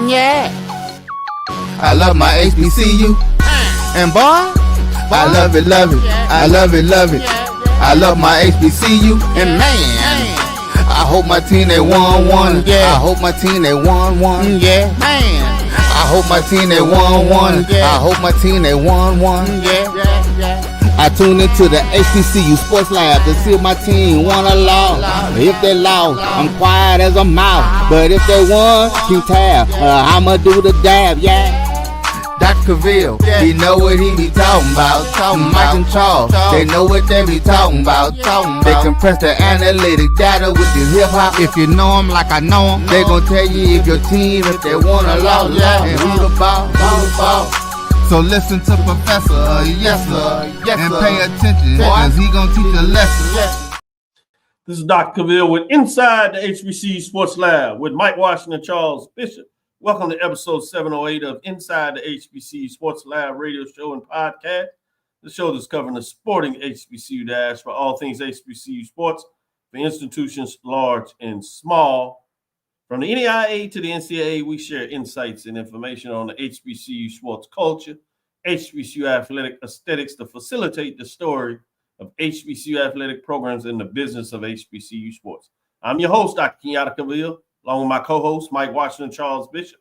Yeah. I love my HBCU. And boy, I love it, love it. I love it, love it. I love my HBCU. And man, I hope my team they won one. Yeah. I hope my team they won one. Yeah. Man. I hope my team they won one. I hope my team they won one. Yeah. I tune into the HBCU Sports Lab to see if my team won or lost. If they lost, I'm quiet as a mouse. But if they won, keep tab. I'ma do the dab, yeah. Dr. Cavil, he know what he be talking about. Mike and Charles, they know what they be talking about. They compress the analytic data with the hip hop. If you know them like I know them, they gon' tell you if your team, if they won or lost, and who the ball. So listen to Professor, yes sir, and pay attention, cause he gonna teach a lesson. This is Dr. Cavil with Inside the HBCU Sports Lab with Mike Washington and Charles Bishop. Welcome to episode 708 of Inside the HBCU Sports Lab radio show and podcast. The show that's covering the sporting HBCU dash for all things HBCU sports for institutions large and small. From the NAIA to the NCAA, we share insights and information on the HBCU sports culture, HBCU athletic aesthetics to facilitate the story of HBCU athletic programs in the business of HBCU sports. I'm your host, Dr. Kenyatta Cavil, along with my co-host, Mike Washington and Charles Bishop.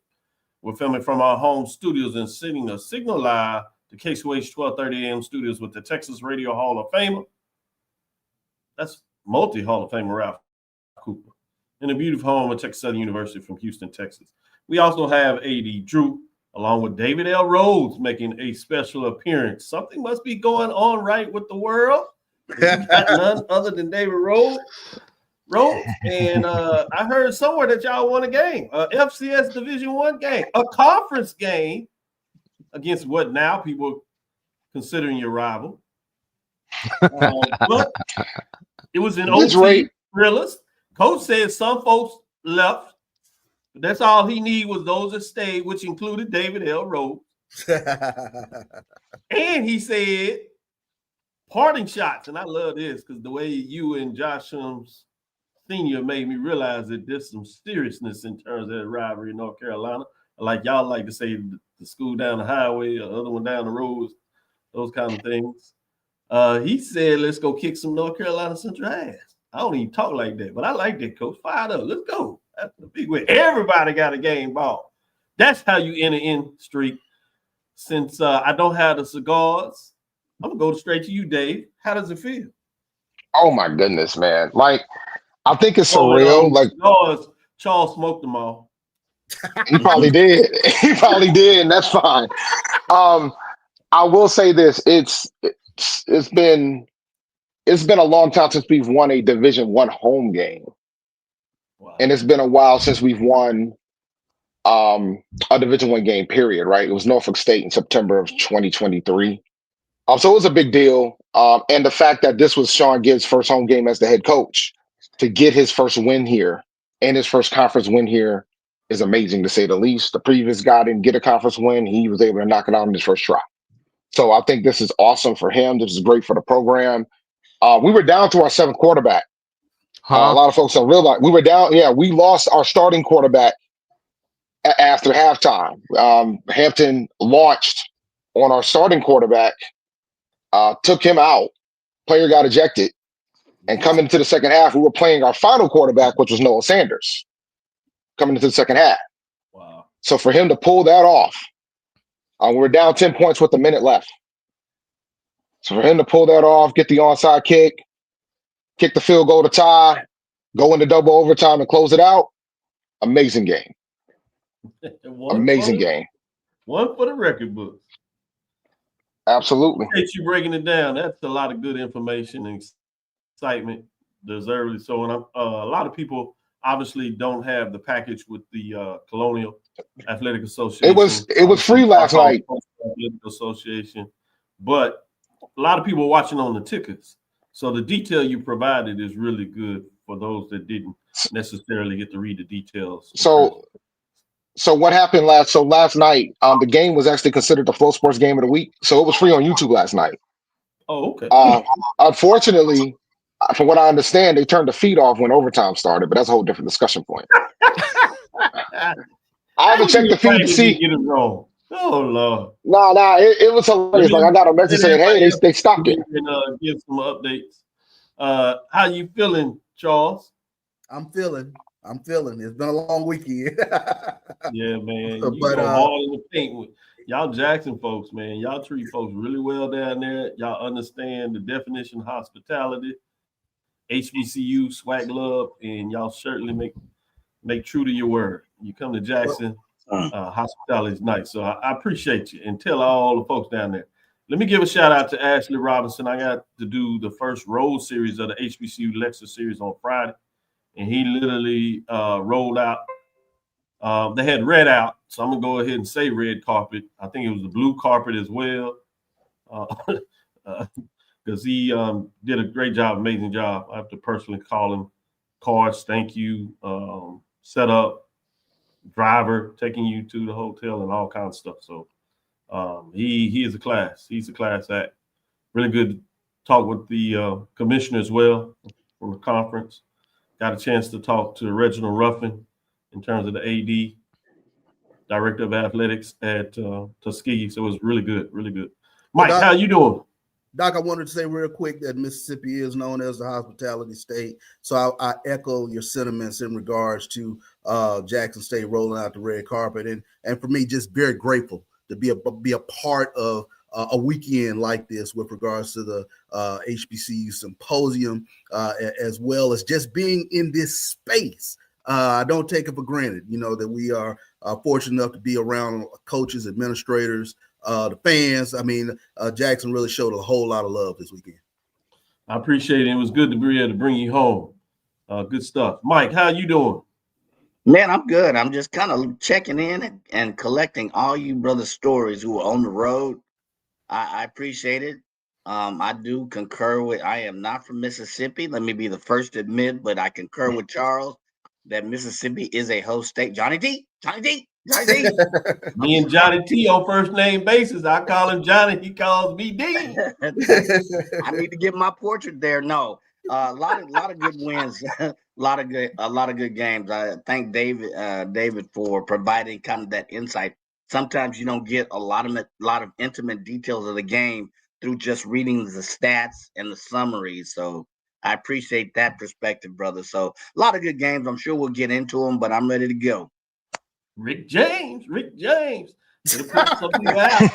We're filming from our home studios and sending a signal live to KSWH 1230 AM studios with the Texas Radio Hall of Famer. That's multi-Hall of Famer Ralph Cooper. In the beautiful home of Texas Southern University from Houston, Texas. We also have A.D. Drew, along with David L. Rhodes, making a special appearance. Something must be going on right with the world. We got none other than David Rhodes. And I heard somewhere that y'all won a game, a FCS Division I game, a conference game against what now people considering your rival. But it was an OT thrillers. Coach said some folks left. But that's all he needed was those that stayed, which included David L. Rhodes. And he said parting shots. And I love this because the way you and Josh Sr. made me realize that there's some seriousness in terms of that rivalry in North Carolina. Like y'all like to say the school down the highway or the other one down the road, those kind of things. He said, let's go kick some North Carolina Central ass. I don't even talk like that, but I like that, coach. Fired up. Let's go. That's the big way. Everybody got a game ball. That's how you enter in streak. Since I don't have the cigars, I'm going to go straight to you, Dave. How does it feel? Oh, my goodness, man. Like, I think it's surreal. Like Charles smoked them all. He probably did. He probably did, and that's fine. I will say this. It's been a long time since we've won a Division I home game. Wow. And it's been a while since we've won a Division I game, period, right? It was Norfolk State in September of 2023. So it was a big deal. And the fact that this was Sean Gibbs' first home game as the head coach, to get his first win here and his first conference win here is amazing, to say the least. The previous guy didn't get a conference win. He was able to knock it out in his first try. So I think this is awesome for him. This is great for the program. We were down to our seventh quarterback. A lot of folks don't realize we were down. Yeah, we lost our starting quarterback after halftime. Hampton launched on our starting quarterback, took him out. Player got ejected. And coming into the second half, we were playing our final quarterback, which was Noah Sanders, coming into the second half. Wow. So for him to pull that off, we were down 10 points with a minute left. So for him to pull that off, get the onside kick the field goal to tie, go into double overtime and close it out, amazing game. Amazing game. One for the record books. Absolutely. Appreciate you breaking it down. That's a lot of good information and excitement, deservedly so. And a lot of people obviously don't have the package with the Colonial Athletic Association. It was free last night. Athletic Association, but a lot of people are watching on the tickets. So the detail you provided is really good for those that didn't necessarily get to read the details. So what happened last night, the game was actually considered the Flow Sports Game of the Week. So it was free on YouTube last night. Oh, okay. Unfortunately, from what I understand, they turned the feed off when overtime started, but that's a whole different discussion point. I haven't checked the feed to see. Get it wrong. Oh Lord. Nah, it was hilarious. Like I got a message saying, "Hey, they stopped it." And give some updates. How you feeling, Charles? I'm feeling. It's been a long weekend. Yeah, man. You But go hard in the paint with y'all Jackson folks, man. Y'all treat folks really well down there. Y'all understand the definition of hospitality, HBCU, swag love, and y'all certainly make true to your word. You come to Jackson, hospitality is nice. So I appreciate you, and tell all the folks down there. Let me give a shout out to Ashley Robinson. I got to do the first road series of the HBCU lecture series on Friday, and he literally rolled out. They had red out, so I'm gonna go ahead and say red carpet. I think it was the blue carpet as well, because he did a great job, amazing job. I have to personally call him. Cards, thank you. Set up, driver, taking you to the hotel, and all kinds of stuff. So he is a class. He's a class act. Really good talk with the commissioner as well from the conference. Got a chance to talk to Reginald Ruffin in terms of the AD, Director of Athletics at Tuskegee. So it was really good, really good. Mike, Doc, how you doing? Doc, I wanted to say real quick that Mississippi is known as the hospitality state. So I echo your sentiments in regards to Jackson State rolling out the red carpet. And for me, just very grateful to be a part of a weekend like this with regards to the HBCU symposium, as well as just being in this space. I don't take it for granted, that we are fortunate enough to be around coaches, administrators, the fans. I mean, Jackson really showed a whole lot of love this weekend. I appreciate it. It was good to be able to bring you home. Good stuff. Mike, how you doing? Man, I'm good. I'm just kind of checking in and collecting all you brothers' stories who are on the road. I appreciate it. I do concur with, I am not from Mississippi. Let me be the first to admit, but I concur with Charles that Mississippi is a host state. Johnny D. Me and Johnny T on first name basis. I call him Johnny. He calls me Dean. I need to get my portrait there. No, a lot of good wins, a lot of good games. I thank David for providing kind of that insight. Sometimes you don't get a lot of intimate details of the game through just reading the stats and the summaries. So I appreciate that perspective, brother. So a lot of good games. I'm sure we'll get into them, but I'm ready to go. Rick James. Some people out.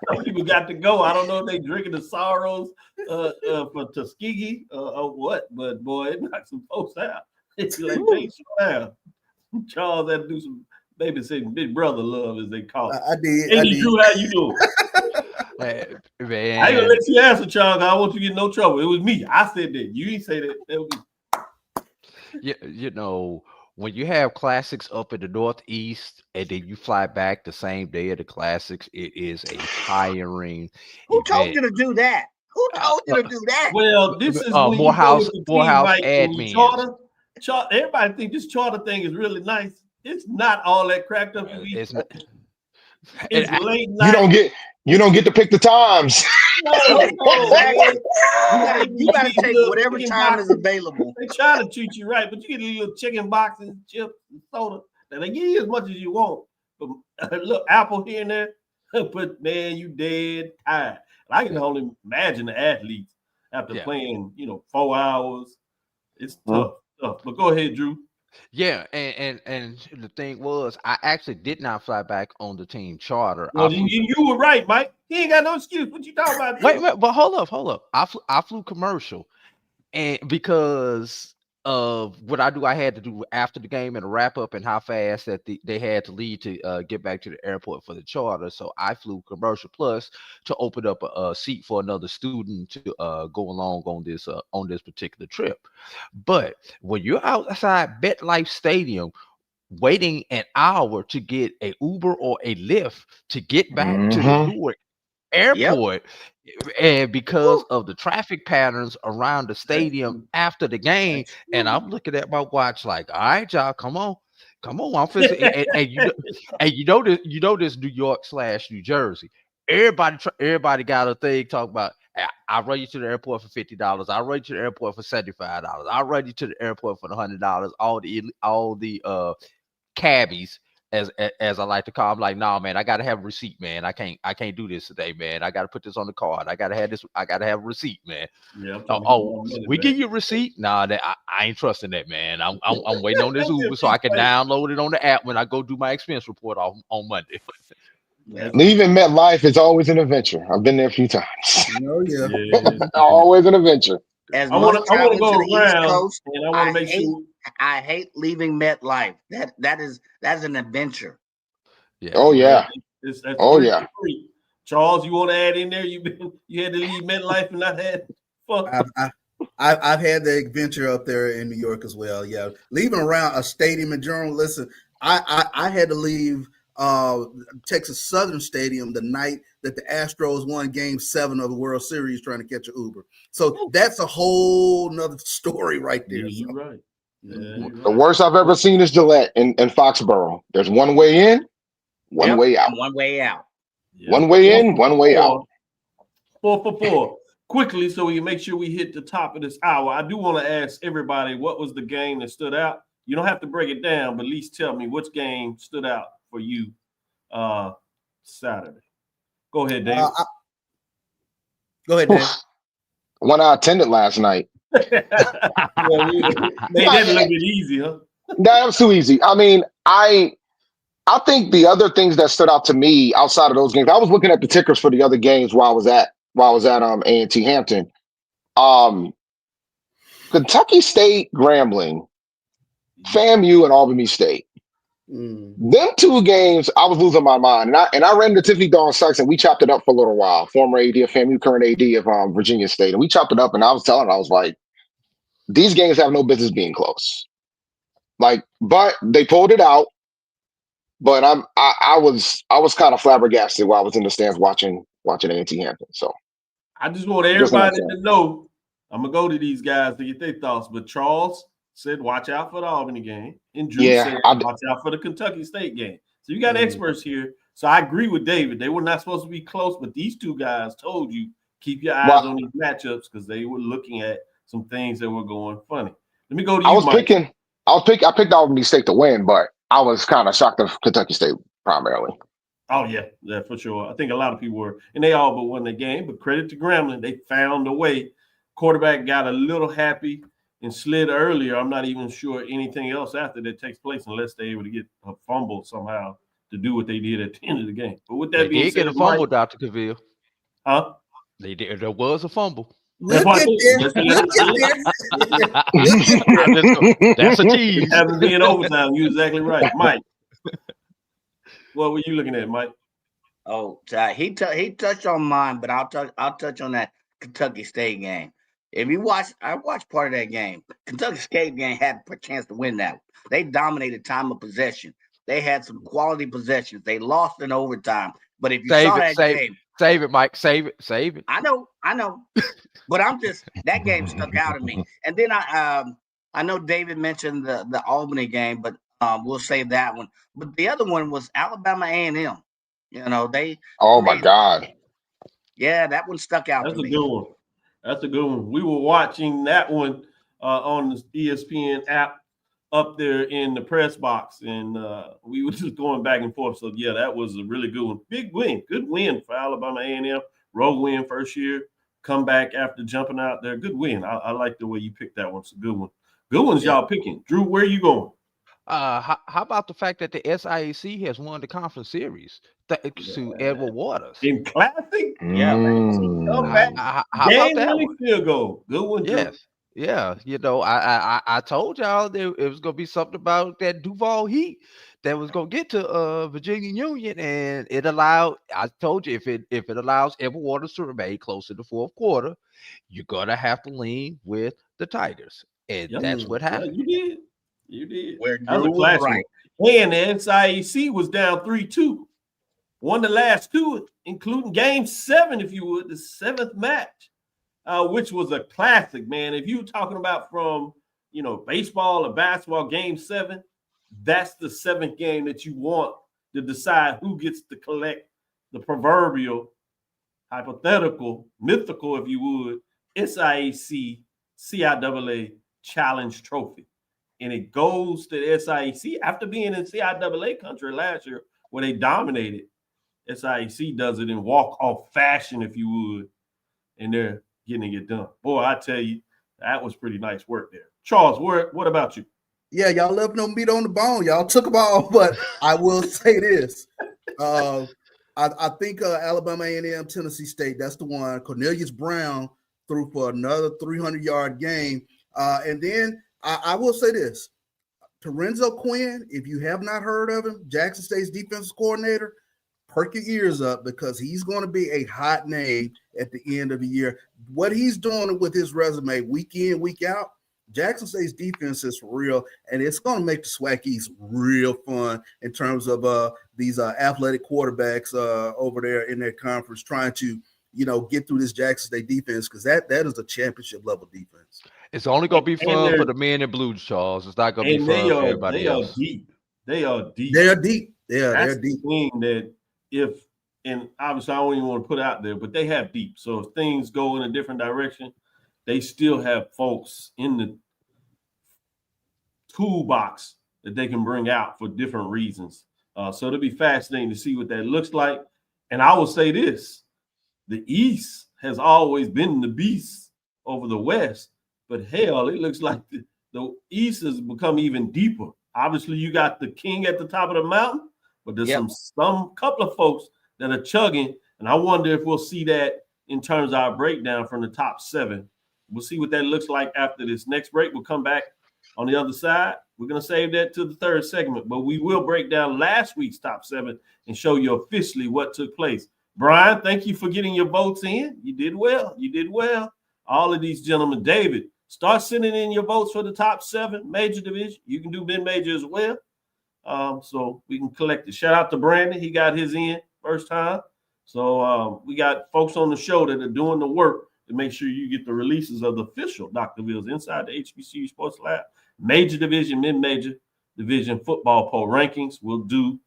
Some people got to go. I don't know if they drinking the sorrows for Tuskegee or what, but boy, it knocked some folks out. It's like Charles had to do some babysitting, big brother love, as they call it. I did. Drew, how you doing? Man. I ain't gonna let you answer, Charles. I don't want you to get in no trouble. It was me. I said that. You didn't say that. That was me. Yeah, when you have classics up in the Northeast and then you fly back the same day of the classics, it is a tiring. Who told you to do that? Well, this is when Morehouse admin. Everybody think this charter thing is really nice. It's not all that cracked up to be. It's not. It's late night. You don't get to pick the times. No, you gotta take whatever time is available. They try to treat you right, but you get a little chicken boxes, chips, and soda. And they give you as much as you want. But look, apple here and there. But man, you dead tired. I can only imagine the athletes after playing, 4 hours. It's tough. But go ahead, Drew. Yeah, and the thing was, I actually did not fly back on the team charter. Well, you were right, Mike. He ain't got no excuse. What you talking about? Wait, but hold up. I flew commercial, and because of what I had to do after the game and a wrap up and how fast that they had to leave to get back to the airport for the charter. So I flew commercial plus to open up a seat for another student to go along on this particular trip. But when you're outside MetLife Stadium waiting an hour to get a Uber or a Lyft to get back to the Newark airport, and because of the traffic patterns around the stadium after the game, and I'm looking at my watch like, all right, y'all, come on, I'm fixing and you know this New York / New Jersey. Everybody got a thing talking about. I'll run you to the airport for $50. I'll run you to the airport for $75. I'll run you to the airport for $100. All the cabbies as I like to call. I'm like, nah, man, I gotta have a receipt, man. I can't do this today, man. I gotta put this on the card. I gotta have this. I gotta have a receipt, man. Yeah, I'm trying to get Oh, my money we back. give you a receipt? Nah, that I ain't trusting that, man. I'm waiting on this Uber so I can download it on the app when I go do my expense report on Monday. Yeah. Leaving MetLife is always an adventure. I've been there a few times. Oh yeah. Yeah. Always an adventure. As I want much to traveling to go the East around, Coast, and I want to make hate sure. I hate leaving MetLife. That's an adventure. Yeah. Oh yeah. That's Oh 3 yeah. for 3. Charles, you want to add in there? You had to leave MetLife and not had fun. I've had the adventure up there in New York as well. Yeah, leaving around a stadium in general. Listen, I had to leave Texas Southern Stadium the night that the Astros won Game 7 of the World Series, trying to catch an Uber. So that's a whole nother story right there. Yeah, you're So. right. Yeah, you're The right. worst I've ever seen is Gillette in Foxborough. There's one way in, one Yep, way out. and one way out. Yeah. One way in, one way out. 4 for 4. Quickly, so we can make sure we hit the top of this hour. I do want to ask everybody, what was the game that stood out? You don't have to break it down, but at least tell me which game stood out for you Saturday. Go ahead, Dave. Go ahead, Dave. One I attended last night. Made that a little bit easy, huh? That was too easy. I mean, I think the other things that stood out to me outside of those games, I was looking at the tickers for the other games while I was at A&T Hampton. Kentucky State, Grambling, FAMU, and Albany State. Them two games, I was losing my mind, and I ran into Tiffany Dawn Sykes, and we chopped it up for a little while. Former AD of FAMU, current AD of Virginia State, and we chopped it up. And I was telling her, I was like, these games have no business being close. Like, but they pulled it out. But I was kind of flabbergasted while I was in the stands watching A&T Hampton. So I just want everybody to know, I'm gonna go to these guys to get their thoughts. But Charles said, watch out for the Albany game, and Drew said, watch out for the Kentucky State game. So you got experts here. So I agree with David. They were not supposed to be close, but these two guys told you keep your eyes on these matchups because they were looking at some things that were going funny. Let me go to you, Mike. I picked Albany State to win, but I was kind of shocked of Kentucky State primarily. Oh, yeah, for sure. I think a lot of people were, and they all but won the game. But credit to Grambling, they found a way. Quarterback got a little happy and slid earlier. I'm not even sure anything else after that takes place unless they're able to get a fumble somehow to do what they did at the end of the game. But with that being said, they did get a fumble, Dr. Cavil. Huh? They did. There was a fumble. That's We'll get there. That's a tease. It happens to be in overtime. You're exactly right, Mike. What were you looking at, Mike? Oh, he touched on mine, but I'll touch on that Kentucky State game. If you watch, I watched part of that game. Kentucky State game had a chance to win that. They dominated time of possession. They had some quality possessions. They lost in overtime. But if you saw that game, save it, Mike. Save it. I know. But that game stuck out to me. And then I know David mentioned the Albany game, but we'll save that one. But the other one was Alabama A&M. You know, my God. Yeah, that one stuck out to me. That's a good one. We were watching that one on the ESPN app up there in the press box, and we were just going back and forth. So, yeah, that was a really good one. Big win. Good win for Alabama A&M. Road win first year. Come back after jumping out there. Good win. I like the way you picked that one. It's a good one. Good ones y'all picking. Drew, where are you going? How about the fact that the SIAC has won the conference series thanks to Edward Waters in Classic? Yeah, man. How about that one? Field goal. Good one, Drew. Yes. Yeah, you know, I told y'all there it was gonna be something about that Duval Heat that was gonna get to Virginia Union, and it allowed. I told you if it allows Edward Waters to remain close to the fourth quarter, you're gonna have to lean with the Tigers, and that's what happened. Yeah, you did. Where that was a classic. Right. And the SIAC was down 3-2. Won the last two, including Game 7, if you would, the 7th match. Which was a classic, man. If you're talking about from, baseball or basketball, Game 7, that's the 7th game that you want to decide who gets to collect the proverbial, hypothetical, mythical, if you would, SIAC CIAA Challenge Trophy. and it goes to the SIAC after being in CIAA country last year where they dominated. SIAC does it in walk-off fashion, if you would, and they're getting it done. Boy, I tell you, that was pretty nice work there. Charles, what about you? Yeah, y'all left no meat on the bone. Y'all took them all, but I will say this. I think Alabama A&M, Tennessee State, that's the one. Cornelius Brown threw for another 300-yard game. And then I will say this. Terenzo Quinn, if you have not heard of him, Jackson State's defensive coordinator, perk your ears up because he's going to be a hot name at the end of the year. What he's doing with his resume week in, week out, Jackson State's defense is for real, and it's going to make the SWAC East real fun in terms of these athletic quarterbacks over there in their conference trying to, get through this Jackson State defense because that is a championship level defense. It's only going to be fun for the men in blue, Charles. It's not going to be fun for everybody else. They are deep. They're deep. Yeah, that's they're deep. The thing that and obviously I don't even want to put out there, but they have deep. So if things go in a different direction, they still have folks in the toolbox that they can bring out for different reasons. So it'll be fascinating to see what that looks like. And I will say this, the East has always been the beast over the West, but hell, it looks like the East has become even deeper. Obviously, you got the king at the top of the mountain, but there's some couple of folks that are chugging, and I wonder if we'll see that in terms of our breakdown from the top 7. We'll see what that looks like after this next break. We'll come back on the other side. We're going to save that to the third segment, but we will break down last week's top 7 and show you officially what took place. Brian, thank you for getting your votes in. You did well. You did well. All of these gentlemen. David, start sending in your votes for the top 7 major division. You can do mid-major as well. So we can collect it. Shout out to Brandon. He got his in first time. So we got folks on the show that are doing the work to make sure you get the releases of the official Dr. Ville's Inside the HBCU Sports Lab major division, mid-major division football poll rankings. We'll do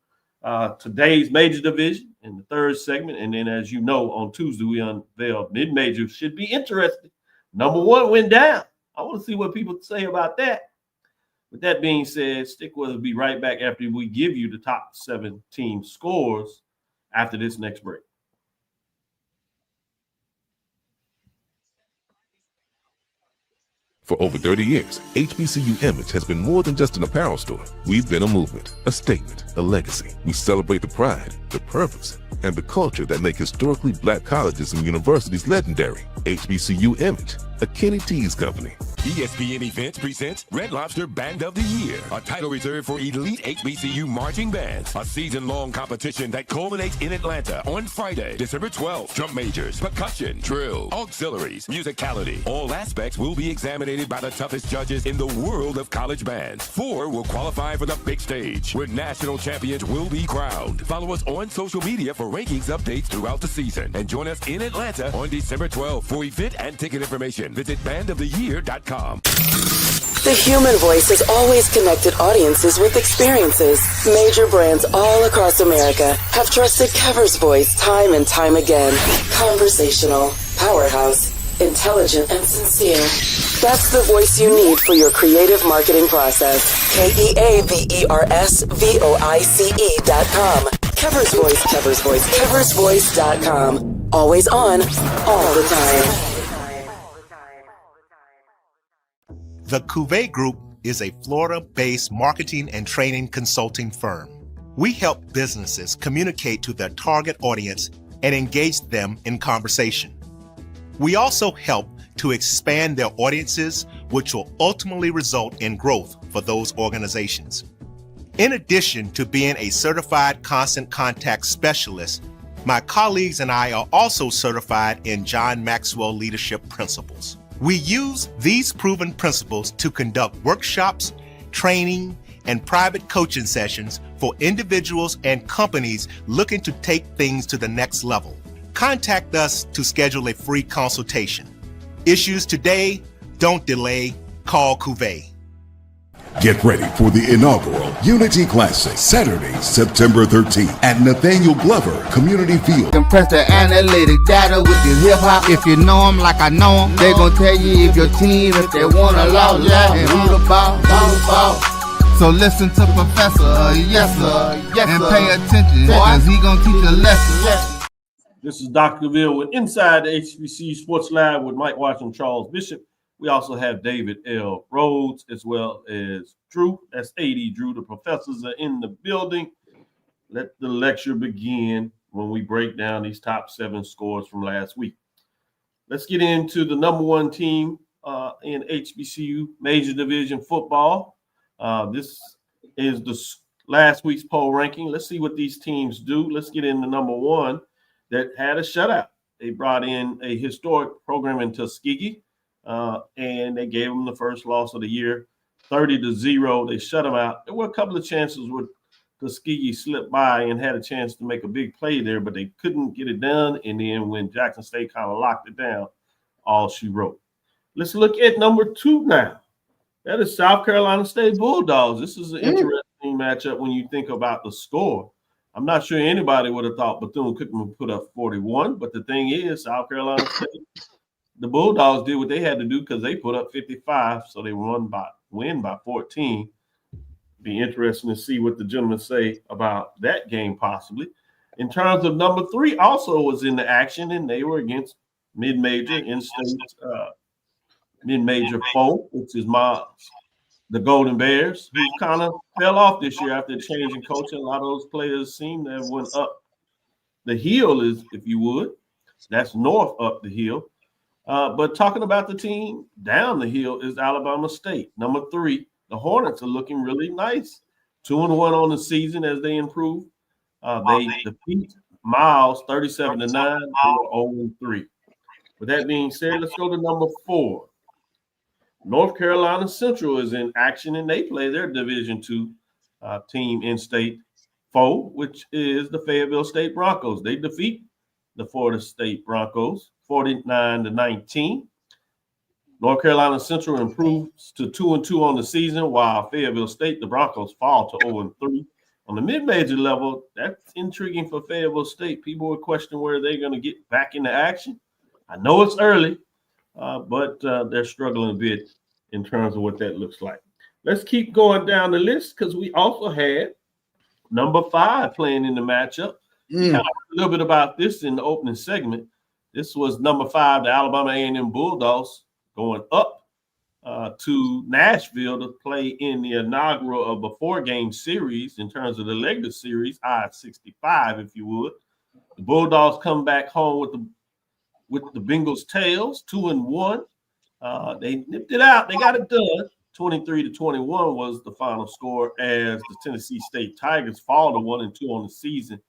today's major division in the third segment. And then, as you know, on Tuesday, we unveil mid-major. Should be interesting. Number 1 went down. I want to see what people say about that. With that being said, stick with us. We'll be right back after we give you the top 7 team scores after this next break. For over 30 years, HBCU Image has been more than just an apparel store. We've been a movement, a statement, a legacy. We celebrate the pride, the purpose, and the culture that make historically black colleges and universities legendary. HBCU Image, a Kenny T's company. ESPN Events presents Red Lobster Band of the Year, a title reserved for elite HBCU marching bands. A season-long competition that culminates in Atlanta on Friday, December 12th. Drum majors, percussion, drill, auxiliaries, musicality. All aspects will be examined by the toughest judges in the world of college bands. 4 will qualify for the big stage, where national champions will be crowned. Follow us on social media for rankings updates throughout the season. And join us in Atlanta on December 12th. For event and ticket information, visit bandoftheyear.com. The human voice has always connected audiences with experiences. Major brands all across America have trusted Kever's voice time and time again. Conversational, powerhouse, intelligent, and sincere. That's the voice you need for your creative marketing process. KEAVERSVOICE.com. Kever's Voice, Kever's Voice, KeversVoice.com. Always on, all the time. The Cavil Group is a Florida-based marketing and training consulting firm. We help businesses communicate to their target audience and engage them in conversation. We also help to expand their audiences, which will ultimately result in growth for those organizations. In addition to being a certified constant contact specialist, my colleagues and I are also certified in John Maxwell Leadership Principles. We use these proven principles to conduct workshops, training, and private coaching sessions for individuals and companies looking to take things to the next level. Contact us to schedule a free consultation. Issues today, don't delay, call Cavil. Get ready for the inaugural Unity Classic, Saturday, September 13th at Nathaniel Glover Community Field. Compress the analytic data with your hip hop. If you know them like I know them, they gon' tell you if your team, if they wanna lose, and who the ball. So listen to Professor, yes sir, and pay attention, cause he gon' teach a lesson. This is Dr. Cavil with Inside the HBCU Sports Lab with Mike Washington, Charles Bishop. We also have David L. Rhodes as well as Drew. That's AD Drew. The professors are in the building. Let the lecture begin when we break down these top 7 scores from last week. Let's get into the number 1 team in HBCU Major Division football. This is the last week's poll ranking. Let's see what these teams do. Let's get into number 1 that had a shutout. They brought in a historic program in Tuskegee. And they gave them the first loss of the year, 30-0. They shut them out. There were a couple of chances where Tuskegee slipped by and had a chance to make a big play there, but they couldn't get it done. And then when Jackson State kind of locked it down, all she wrote. Let's look at number 2 now. That is South Carolina State Bulldogs. This is an interesting matchup when you think about the score. I'm not sure anybody would have thought Bethune-Cookman would put up 41, but the thing is, South Carolina State, the Bulldogs did what they had to do because they put up 55, so they win by 14. Be interesting to see what the gentlemen say about that game possibly. In terms of number 3, also was in the action, and they were against mid-major in-state mid-major foe, which is the Golden Bears, who kind of fell off this year after changing coaching. A lot of those players seem to have went up the hill, if you would. That's north up the hill. But talking about the team down the hill is Alabama State. Number 3, the Hornets are looking really nice. 2-1 on the season as they improve. They defeat Miles 37-9 or 0-3. With that being said, let's go to number 4. North Carolina Central is in action, and they play their Division II team in-state foe, which is the Fayetteville State Broncos. They defeat the Florida State Broncos 49-19. North Carolina Central improves to 2-2 on the season, while Fayetteville State, the Broncos, fall to 0-3. On the mid-major level, that's intriguing for Fayetteville State. People were questioning where they're going to get back into action. I know it's early, but they're struggling a bit in terms of what that looks like. Let's keep going down the list because we also had number 5 playing in the matchup. Kind of a little bit about this in the opening segment. This was number 5, the Alabama A&M Bulldogs, going up to Nashville to play in the inaugural of a 4-game series in terms of the Legacy Series, I-65, if you would. The Bulldogs come back home with the Bengals' tails, 2-1. They nipped it out. They got it done. 23-21 was the final score as the Tennessee State Tigers fall to 1-2 on the season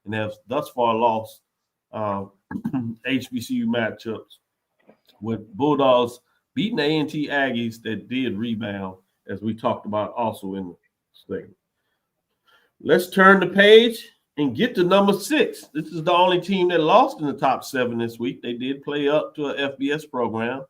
and have thus far lost HBCU matchups with Bulldogs beating A&T Aggies that did rebound, as we talked about also in the segment. Let's turn the page and get to number 6. This is the only team that lost in the top 7 this week. They did play up to an FBS program.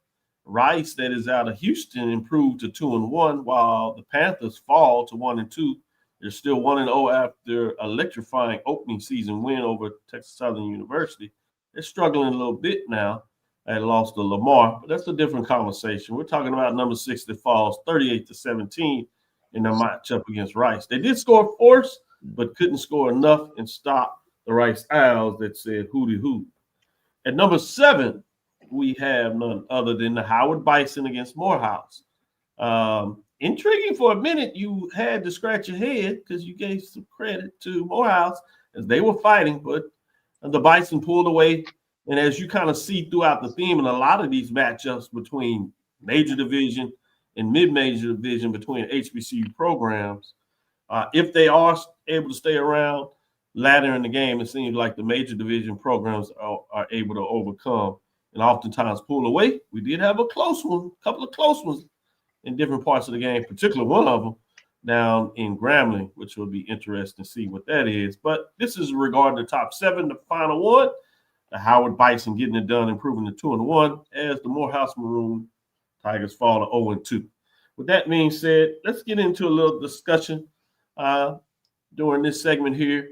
Rice, that is out of Houston, improved to 2-1, while the Panthers fall to 1-2. They're still 1-0 after electrifying opening season win over Texas Southern University. They're struggling a little bit now. They lost to Lamar, but that's a different conversation. We're talking about number 6 that falls 38-17 in the matchup against Rice. They did score force, but couldn't score enough and stop the Rice Owls that said hooty hoot. At number 7, we have none other than the Howard Bison against Morehouse. Intriguing for a minute, you had to scratch your head because you gave some credit to Morehouse as they were fighting, but the Bison pulled away. And as you kind of see throughout the theme in a lot of these matchups between major division and mid-major division between HBCU programs, if they are able to stay around later in the game, it seems like the major division programs are able to overcome and oftentimes pull away. We did have a close one, a couple of close ones in different parts of the game, particularly one of them down in Grambling, which will be interesting to see what that is. But this is regarding the top 7, the final one. The Howard Bison getting it done, improving to 2-1 as the Morehouse Maroon Tigers fall to 0-2. with that being said, let's get into a little discussion during this segment here.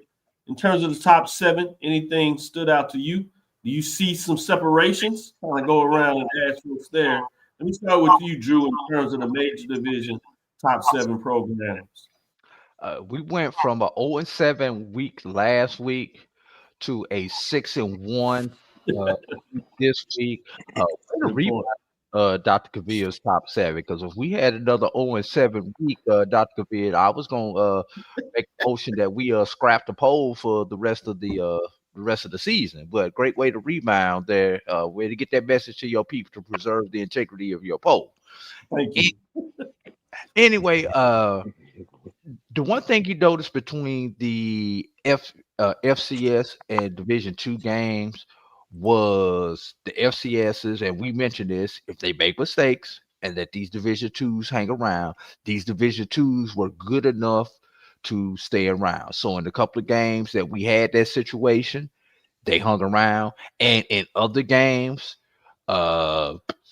In terms of the top 7, anything stood out to you? Do you see some separations? Kind of go around and ask what's there. Let me start with you, Drew, in terms of the major division top 7 programs. We went from a 0-7 week last week to a 6-1 this week. Way to Good point. Dr. Cavil's top 7, because if we had another 0-7 week, Dr. Cavil, I was gonna make a motion that we scrap the poll for the rest of the season. But great way to rebound there, way to get that message to your people to preserve the integrity of your poll. Thank you. Anyway, the one thing you notice between the FCS and Division II games was the FCSs, and we mentioned this, if they make mistakes and that these Division IIs hang around, these Division IIs were good enough to stay around. So in a couple of games that we had that situation, they hung around. And in other games,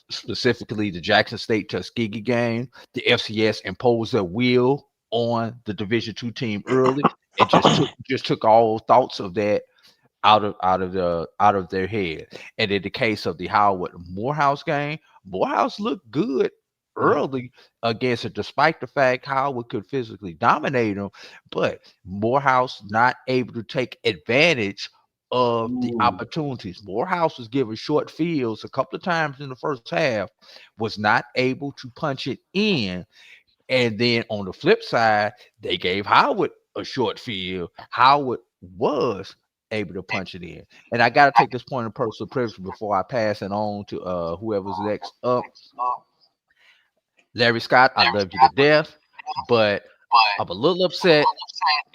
specifically the Jackson State Tuskegee game, the FCS imposed their will on the Division II team early and just took all thoughts of that out of their head. And in the case of the Howard Morehouse game, Morehouse looked good early against it, despite the fact Howard could physically dominate them, but Morehouse not able to take advantage of the opportunities. Morehouse was given short fields a couple of times in the first half, was not able to punch it in. And then on the flip side, they gave Howard a short field. Howard was able to punch it in. And I got to take this point of personal privilege before I pass it on to whoever's next up. Larry Scott, I love you to death, but I'm a little upset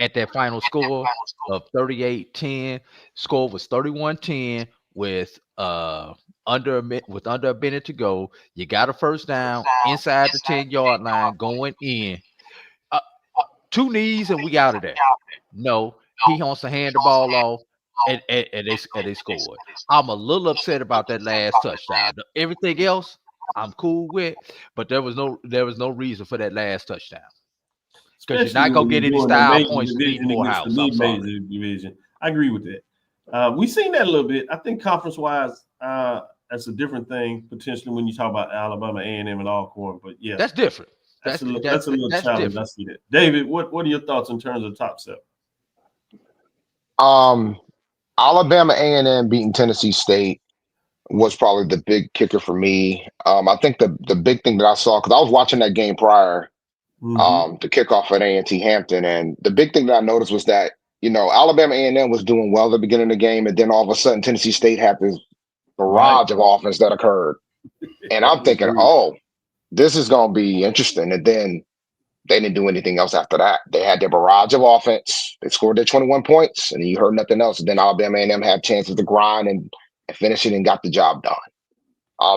at that final score of 38-10. Score was 31-10 with under a minute to go. You got a first down inside the 10-yard line going in. 2 knees and we out of there. No, he wants to hand the ball off, and they scored. I'm a little upset about that last touchdown. Everything else I'm cool with, but there was no reason for that last touchdown. Because you're not gonna get any style points to beat Morehouse. I'm sorry. Division. I agree with that. We've seen that a little bit. I think conference-wise, that's a different thing potentially when you talk about Alabama, A&M, and Alcorn. But yeah, that's different. That's a little challenge. Different. I see that. David, what are your thoughts in terms of top 7? Alabama A&M beating Tennessee State was probably the big kicker for me. I think the big thing that I saw, because I was watching that game prior, the kickoff at A&T Hampton, and the big thing that I noticed was that, Alabama A&M was doing well at the beginning of the game, and then all of a sudden Tennessee State had this barrage of offense that occurred. And I'm thinking, this is going to be interesting. And then they didn't do anything else after that. They had their barrage of offense. They scored their 21 points, and you heard nothing else. And then Alabama A&M had chances to grind and finish it and got the job done.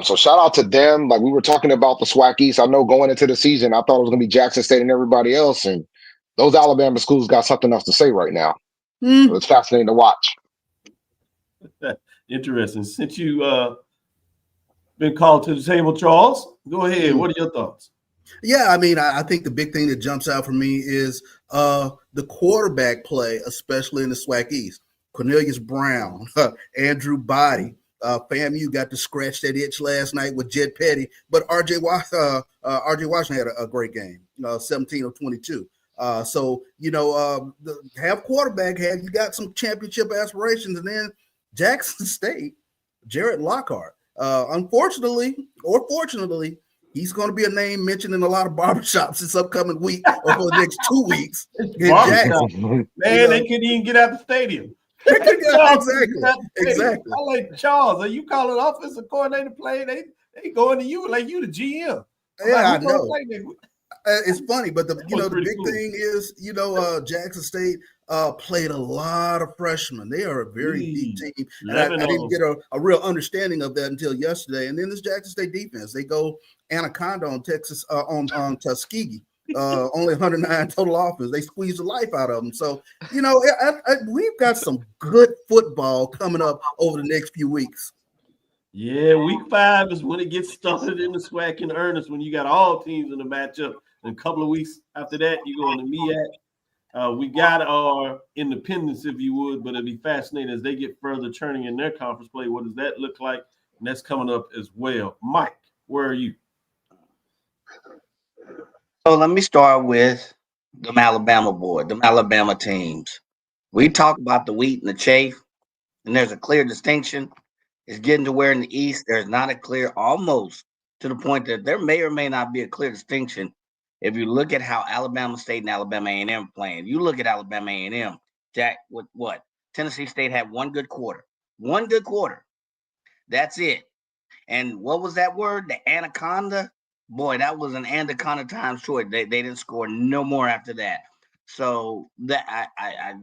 So shout out to them. Like we were talking about the SWAC East. I know going into the season, I thought it was going to be Jackson State and everybody else. And those Alabama schools got something else to say right now. So it's fascinating to watch. Interesting. Since you been called to the table, Charles, go ahead. What are your thoughts? Yeah, I mean, I think the big thing that jumps out for me is the quarterback play, especially in the SWAC East. Cornelius Brown, Andrew Body, FAMU got to scratch that itch last night with Jed Petty, but RJ Washington had a great game, 17 of 22. So, have quarterback, you got some championship aspirations, and then Jackson State, Jared Lockhart. Unfortunately or fortunately, he's going to be a name mentioned in a lot of barbershops this upcoming week or for the next 2 weeks. Man, they couldn't even get out the stadium. Exactly. I like Charles. Are you calling offensive coordinator play? They going to you like you the GM. Yeah, I know. It's funny, but the big thing is, Jackson State played a lot of freshmen. They are a very deep team. And I didn't get a real understanding of that until yesterday. And then this Jackson State defense, they go anaconda on Texas on Tuskegee. Only 109 total offense. They squeezed the life out of them. So, we've got some good football coming up over the next few weeks. Yeah, week 5 is when it gets started in the SWAC in earnest, when you got all teams in the matchup. And a couple of weeks after that, you go on the MEAC. We got our independence, if you would, but it'd be fascinating as they get further churning in their conference play. What does that look like? And that's coming up as well. Mike, where are you? So let me start with the Alabama board, the Alabama teams. We talk about the wheat and the chaff, and there's a clear distinction. It's getting to where in the East there's not a clear, almost to the point that there may or may not be a clear distinction. If you look at how Alabama State and Alabama A&M playing, you look at Alabama A&M, Jack, with what? Tennessee State had one good quarter. That's it. And what was that word? The anaconda? Boy, that was an anaconda times short. They didn't score no more after that. So that I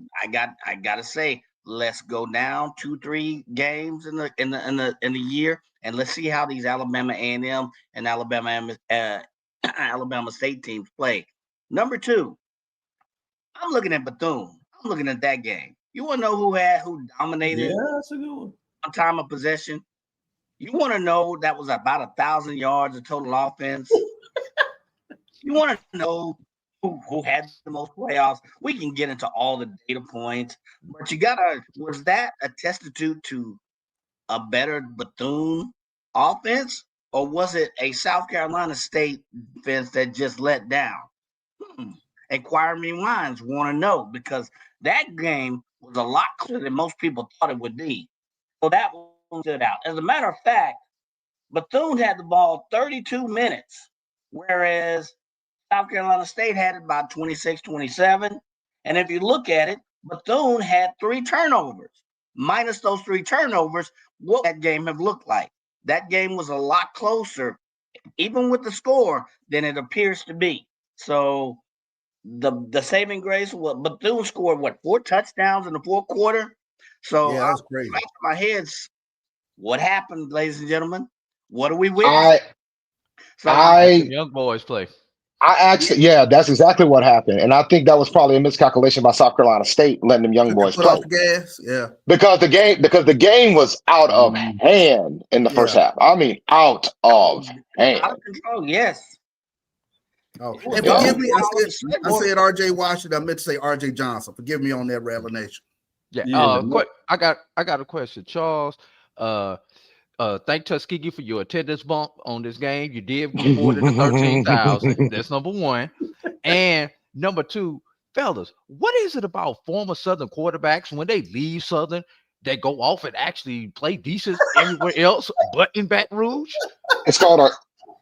gotta say, let's go down 2-3 games in the year, and let's see how these Alabama A&M and Alabama Alabama State teams play. Number 2, I'm looking at Bethune. I'm looking at that game. You want to know who dominated? Yeah, that's a good one. On time of possession. You want to know that was about 1,000 yards of total offense. You want to know who had the most playoffs. We can get into all the data points, but was that a testament to a better Bethune offense, or was it a South Carolina State defense that just let down? Inquiring minds want to know, because that game was a lot closer than most people thought it would be. So that one stood out. As a matter of fact, Bethune had the ball 32 minutes, whereas South Carolina State had it about 26, 27. And if you look at it, Bethune had 3 turnovers. Minus those 3 turnovers, what would that game have looked like? That game was a lot closer, even with the score, than it appears to be. So the saving grace, Bethune scored 4 touchdowns in the fourth quarter. So yeah, that's crazy. My head's, what happened, ladies and gentlemen? What are we witnessing? Young boys play. That's exactly what happened, and I think that was probably a miscalculation by South Carolina State letting them young boys play. Off the gas, yeah. Because the game was out of hand in the first half. I mean, out of hand. Out of control, yes. Oh, and forgive me, I said R.J. Washington. I meant to say R.J. Johnson. Forgive me on that revelation. Yeah. I got a question, Charles. Thank Tuskegee for your attendance bump on this game. You did get more than 13,000. That's number 1. And number 2, fellas, what is it about former Southern quarterbacks when they leave Southern, they go off and actually play decent everywhere else but in Baton Rouge? It's called a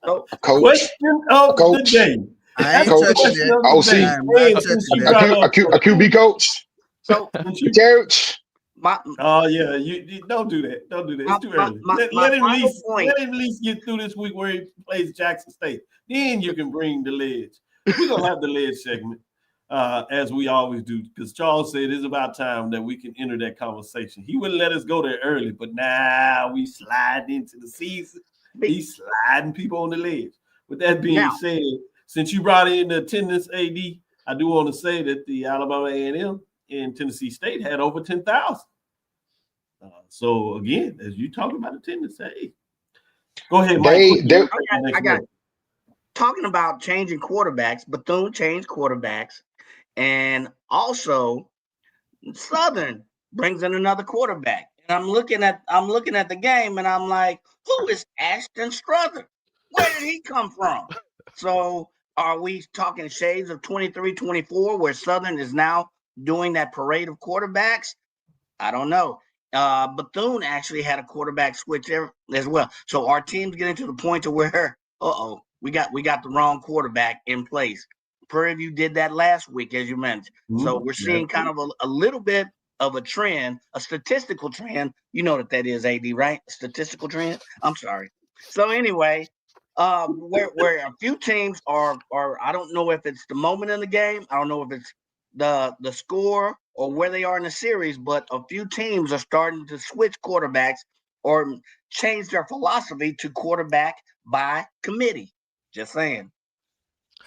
coach. Question of the day. I ain't touching it. A QB coach. So, coach. You don't do that. Don't do that. It's too early. Let him at least get through this week where he plays Jackson State. Then you can bring the ledge. We're gonna have the ledge segment, as we always do, because Charles said it's about time that we can enter that conversation. He wouldn't let us go there early, but now we slide into the season. He's sliding people on the ledge. With that being said, since you brought in the attendance, AD, I do want to say that the Alabama A&M and Tennessee State had over 10,000. So again, as you talk about attendance, hey, go ahead, Mike. I got talking about changing quarterbacks. Bethune changed quarterbacks, and also Southern brings in another quarterback. And I'm looking at the game, and I'm like, who is Ashton Struther? Where did he come from? So are we talking shades of 23-24, where Southern is now doing that parade of quarterbacks? I don't know. Bethune actually had a quarterback switch as well. So our team's getting to the point to where, we got the wrong quarterback in place. Prairie View did that last week, as you mentioned. So we're seeing kind of a little bit of a trend, a statistical trend. You know that is, AD, right? A statistical trend. I'm sorry. So anyway, where a few teams are, I don't know if it's the moment in the game. I don't know if it's the score or where they are in the series, but a few teams are starting to switch quarterbacks or change their philosophy to quarterback by committee. Just saying.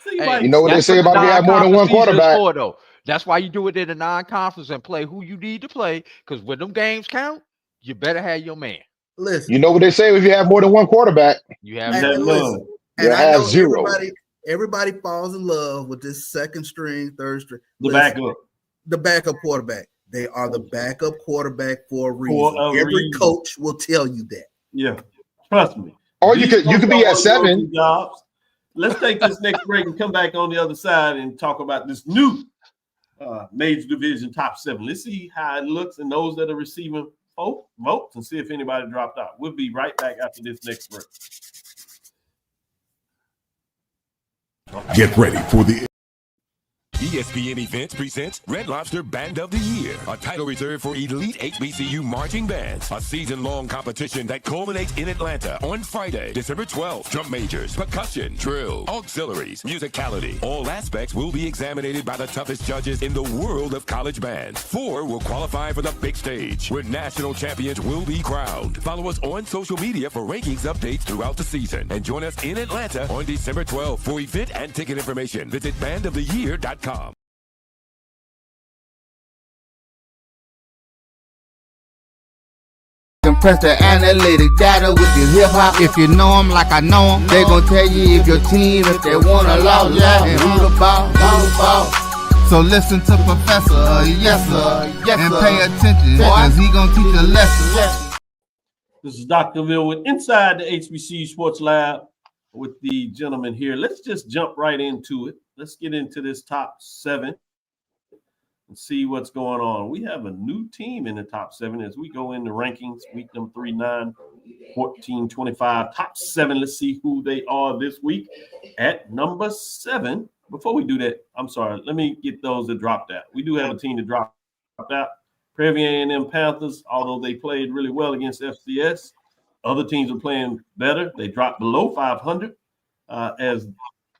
Hey, you know what they say about we have more than one quarterback. That's why you do it in a non-conference and play who you need to play, because when them games count, you better have your man. Listen, You know what they say if you have more than one quarterback, You have and have listen, none. and you I have know zero. everybody falls in love with this second string, third string. The Listen, backup. the backup quarterback. They are the backup quarterback for a reason. For a Every reason. coach will tell you that. Yeah, trust me. Or These you could folks be don't at wanna go 7. to jobs. Let's take this next break and come back on the other side and talk about this new major division top 7. Let's see how it looks and those that are receiving votes and see if anybody dropped out. We'll be right back after this next break. Get ready for the ESPN Events presents Red Lobster Band of the Year, a title reserved for elite HBCU marching bands. A season-long competition that culminates in Atlanta on Friday, December 12th. Drum majors, percussion, drill, auxiliaries, musicality. All aspects will be examined by the toughest judges in the world of college bands. 4 will qualify for the big stage, where national champions will be crowned. Follow us on social media for rankings updates throughout the season. And join us in Atlanta on December 12th. For event and ticket information, visit bandoftheyear.com. Compress the analytic data with your hip hop. If you know them like I know them, they gon' tell you if your team, if they want a lot, and who the ball. So listen to Professor, yes sir, and pay attention, cause he gon' teach a lesson. This is Dr. Cavil with Inside the HBCU Sports Lab with the gentleman here. Let's just jump right into it. Let's get into this top 7 and see what's going on. We have a new team in the top 7 as we go into rankings, week number 3, 9, 14, 25, top 7. Let's see who they are this week at number 7. Before we do that, I'm sorry, let me get those that dropped out. We do have a team that dropped out. Prairie A&M Panthers, although they played really well against FCS, other teams are playing better. They dropped below 500 as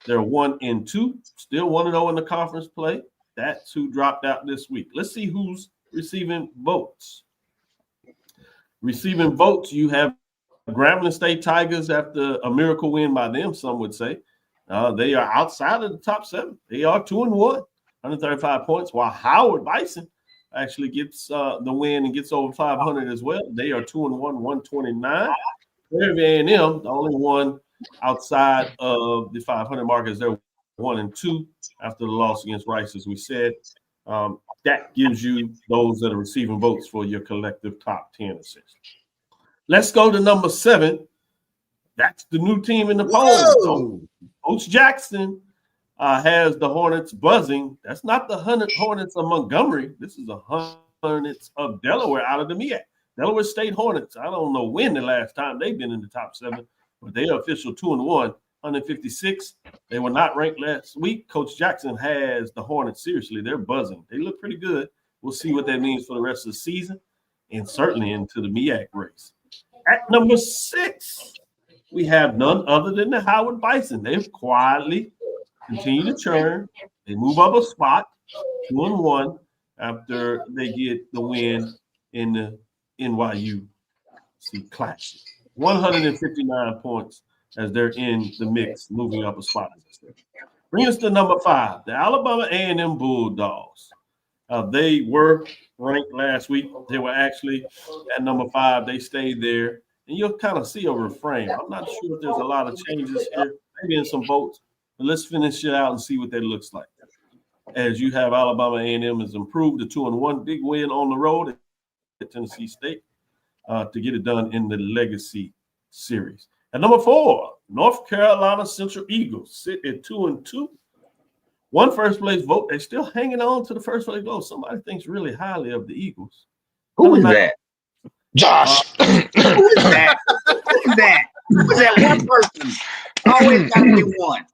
they're 1-2, still 1-0 in the conference play. That's who dropped out this week. Let's see who's receiving votes. Receiving votes, you have Grambling State Tigers after a miracle win by them, some would say. They are outside of the top 7. They are 2-1, 135 points, while Howard Bison actually gets the win and gets over 500 as well. They are 2-1, 129. Prairie A&M, the only one outside of the 500 mark, is they're 1-2 after the loss against Rice, as we said. That gives you those that are receiving votes for your collective top 10 essentially. Let's go to number 7. That's the new team in the poll. Coach Jackson has the Hornets buzzing. That's not the Hornets of Montgomery. This is the Hornets of Delaware out of the MEAC. Delaware State Hornets. I don't know when the last time they've been in the top 7, but they are official 2-1, 156. They were not ranked last week. Coach Jackson has the Hornets seriously. They're buzzing. They look pretty good. We'll see what that means for the rest of the season and certainly into the MEAC race. At number 6, we have none other than the Howard Bison. They've quietly continued to churn. They move up a spot, 2-1, after they get the win in the NYU Classic. 159 points as they're in the mix, moving up a spot. Bring us to number 5, the Alabama A&M Bulldogs. They were ranked last week. They were actually at number 5. They stayed there. And you'll kind of see a refrain. I'm not sure if there's a lot of changes here, maybe in some votes, but let's finish it out and see what that looks like. As you have Alabama A&M has improved to 2-1, big win on the road at Tennessee State to get it done in the Legacy Series. At number 4, North Carolina Central Eagles sit at 2-2. One first place vote. They're still hanging on to the first place vote. Somebody thinks really highly of the Eagles. Who is that? Josh. Who is that? Who is that? Who is that one person? Always got to be one.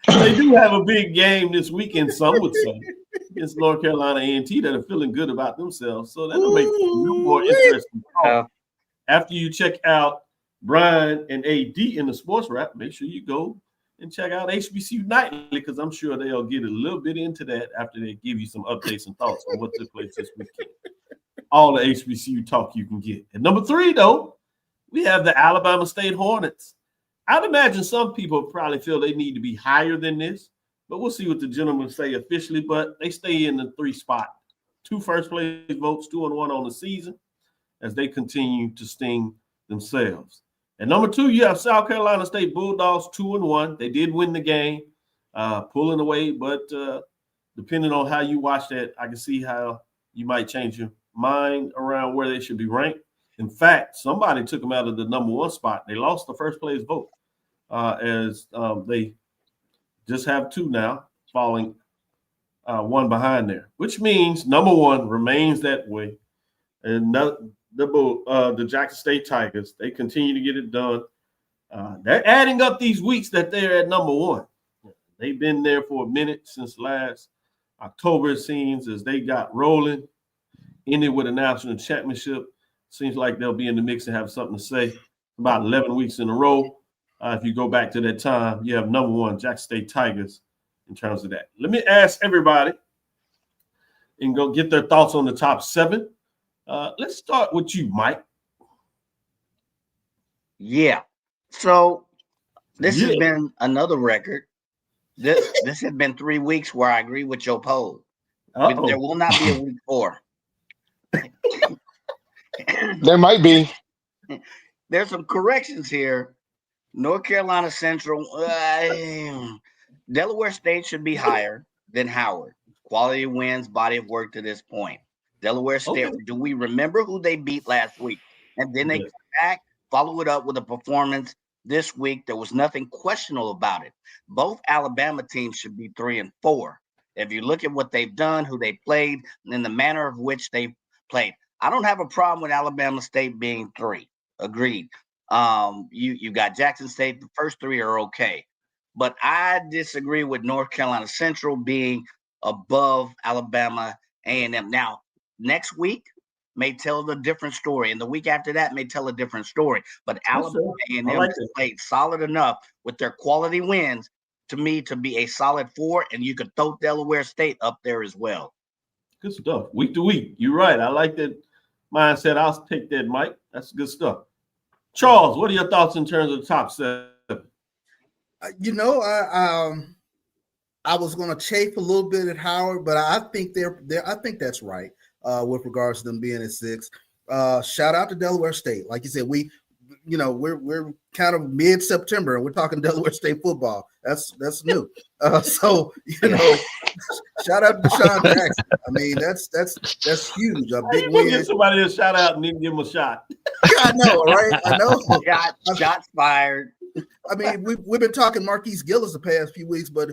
They do have a big game this weekend, some would say, against North Carolina A&T that are feeling good about themselves. So that'll make it a little more interesting. After you check out Brian and AD in the sports wrap, make sure you go and check out HBCU Nightly, because I'm sure they'll get a little bit into that after they give you some updates and thoughts on what took place this weekend. All the HBCU talk you can get. At number 3, though, we have the Alabama State Hornets. I'd imagine some people probably feel they need to be higher than this, but we'll see what the gentlemen say officially. But they stay in the 3 spot. 2 first place votes, 2-1 on the season. as they continue to sting themselves. And number 2, you have South Carolina State Bulldogs 2-1. They did win the game, pulling away, but depending on how you watch that, I can see how you might change your mind around where they should be ranked. In fact, somebody took them out of the number 1 spot. They lost the first place vote as they just have 2 now, falling 1 behind there, which means number 1 remains that way. And the Jackson State Tigers, they continue to get it done. They're adding up these weeks that they're at number 1. They've been there for a minute since last October, it seems, as they got rolling, ended with a national championship. Seems like they'll be in the mix and have something to say. About 11 weeks in a row. If you go back to that time, you have number 1 Jackson State Tigers in terms of that. Let me ask everybody and go get their thoughts on the top 7. Let's start with you, Mike. Yeah. So this has been another record. This has been 3 weeks where I agree with your poll. There will not be a week 4. There might be. There's some corrections here. North Carolina Central, Delaware State should be higher than Howard. Quality wins, body of work to this point. Delaware State, do we remember who they beat last week? And then they come back, follow it up with a performance this week. There was nothing questionable about it. Both Alabama teams should be 3-4. If you look at what they've done, who they played, and the manner of which they played. I don't have a problem with Alabama State being 3. Agreed. You got Jackson State. The first 3 are okay. But I disagree with North Carolina Central being above Alabama A&M. Now, next week may tell a different story, and the week after that may tell a different story. But Alabama A&M played solid enough with their quality wins to me to be a solid 4, and you could throw Delaware State up there as well. Good stuff. Week to week. You're right. I like that mindset. I'll take that, Mike. That's good stuff. Charles, what are your thoughts in terms of the top 7? I was going to chafe a little bit at Howard, but I think I think that's right with regards to them being at 6. Shout out to Delaware State. Like you said, we're kind of mid-September and we're talking Delaware State football. That's new. So shout out to Deshaun Jackson. I mean, that's huge. A big win. Give somebody a shout out and then give them a shot. Yeah, I know, right? I know. Shots fired. I mean, we've been talking Marquise Gillis the past few weeks, but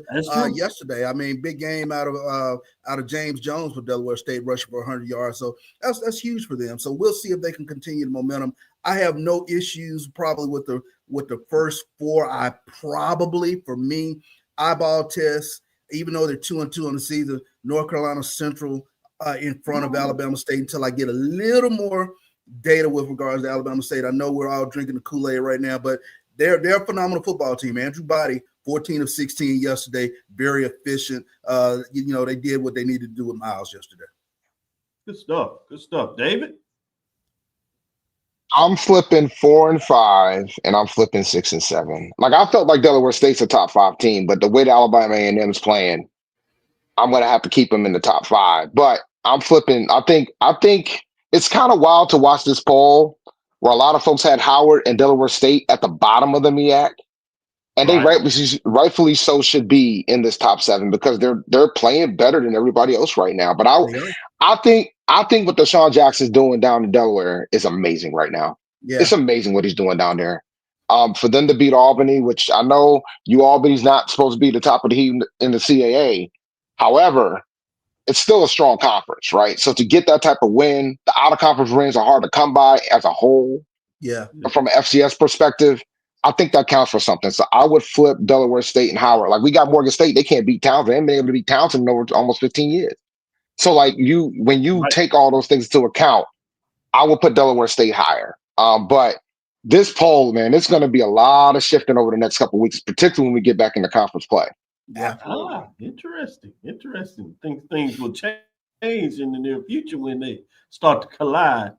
yesterday, I mean, big game out of James Jones for Delaware State, rushing for 100 yards. So that's huge for them. So we'll see if they can continue the momentum. I have no issues probably with the first 4. For me, eyeball test, even though they're 2-2 on the season, North Carolina Central in front of Alabama State until I get a little more data with regards to Alabama State. I know we're all drinking the Kool-Aid right now, but they're a phenomenal football team. Andrew Body, 14 of 16 yesterday, very efficient. They did what they needed to do with Miles yesterday. Good stuff. Good stuff. David? I'm flipping 4 and 5, and I'm flipping 6 and 7. Like, I felt like Delaware State's a top 5 team, but the way the Alabama A&M is playing, I'm going to have to keep them in the top 5. But I'm flipping. I think it's kind of wild to watch this poll where a lot of folks had Howard and Delaware State at the bottom of the MEAC, and they rightfully so should be in this top 7 because they're playing better than everybody else right now. But I think what Deshaun Jackson's doing down in Delaware is amazing right now. Yeah. It's amazing what he's doing down there. For them to beat Albany, which I know Albany's not supposed to be the top of the heap in the CAA. However, it's still a strong conference, right? So to get that type of win, the out-of-conference wins are hard to come by as a whole. Yeah. From an FCS perspective, I think that counts for something. So I would flip Delaware State and Howard. Like, we got Morgan State, they can't beat Townsend. They haven't been able to beat Townsend in over almost 15 years. So, like, when you take all those things into account, I would put Delaware State higher. But this poll, man, it's going to be a lot of shifting over the next couple of weeks, particularly when we get back into conference play. Yeah. Interesting. Things will change in the near future when they start to collide.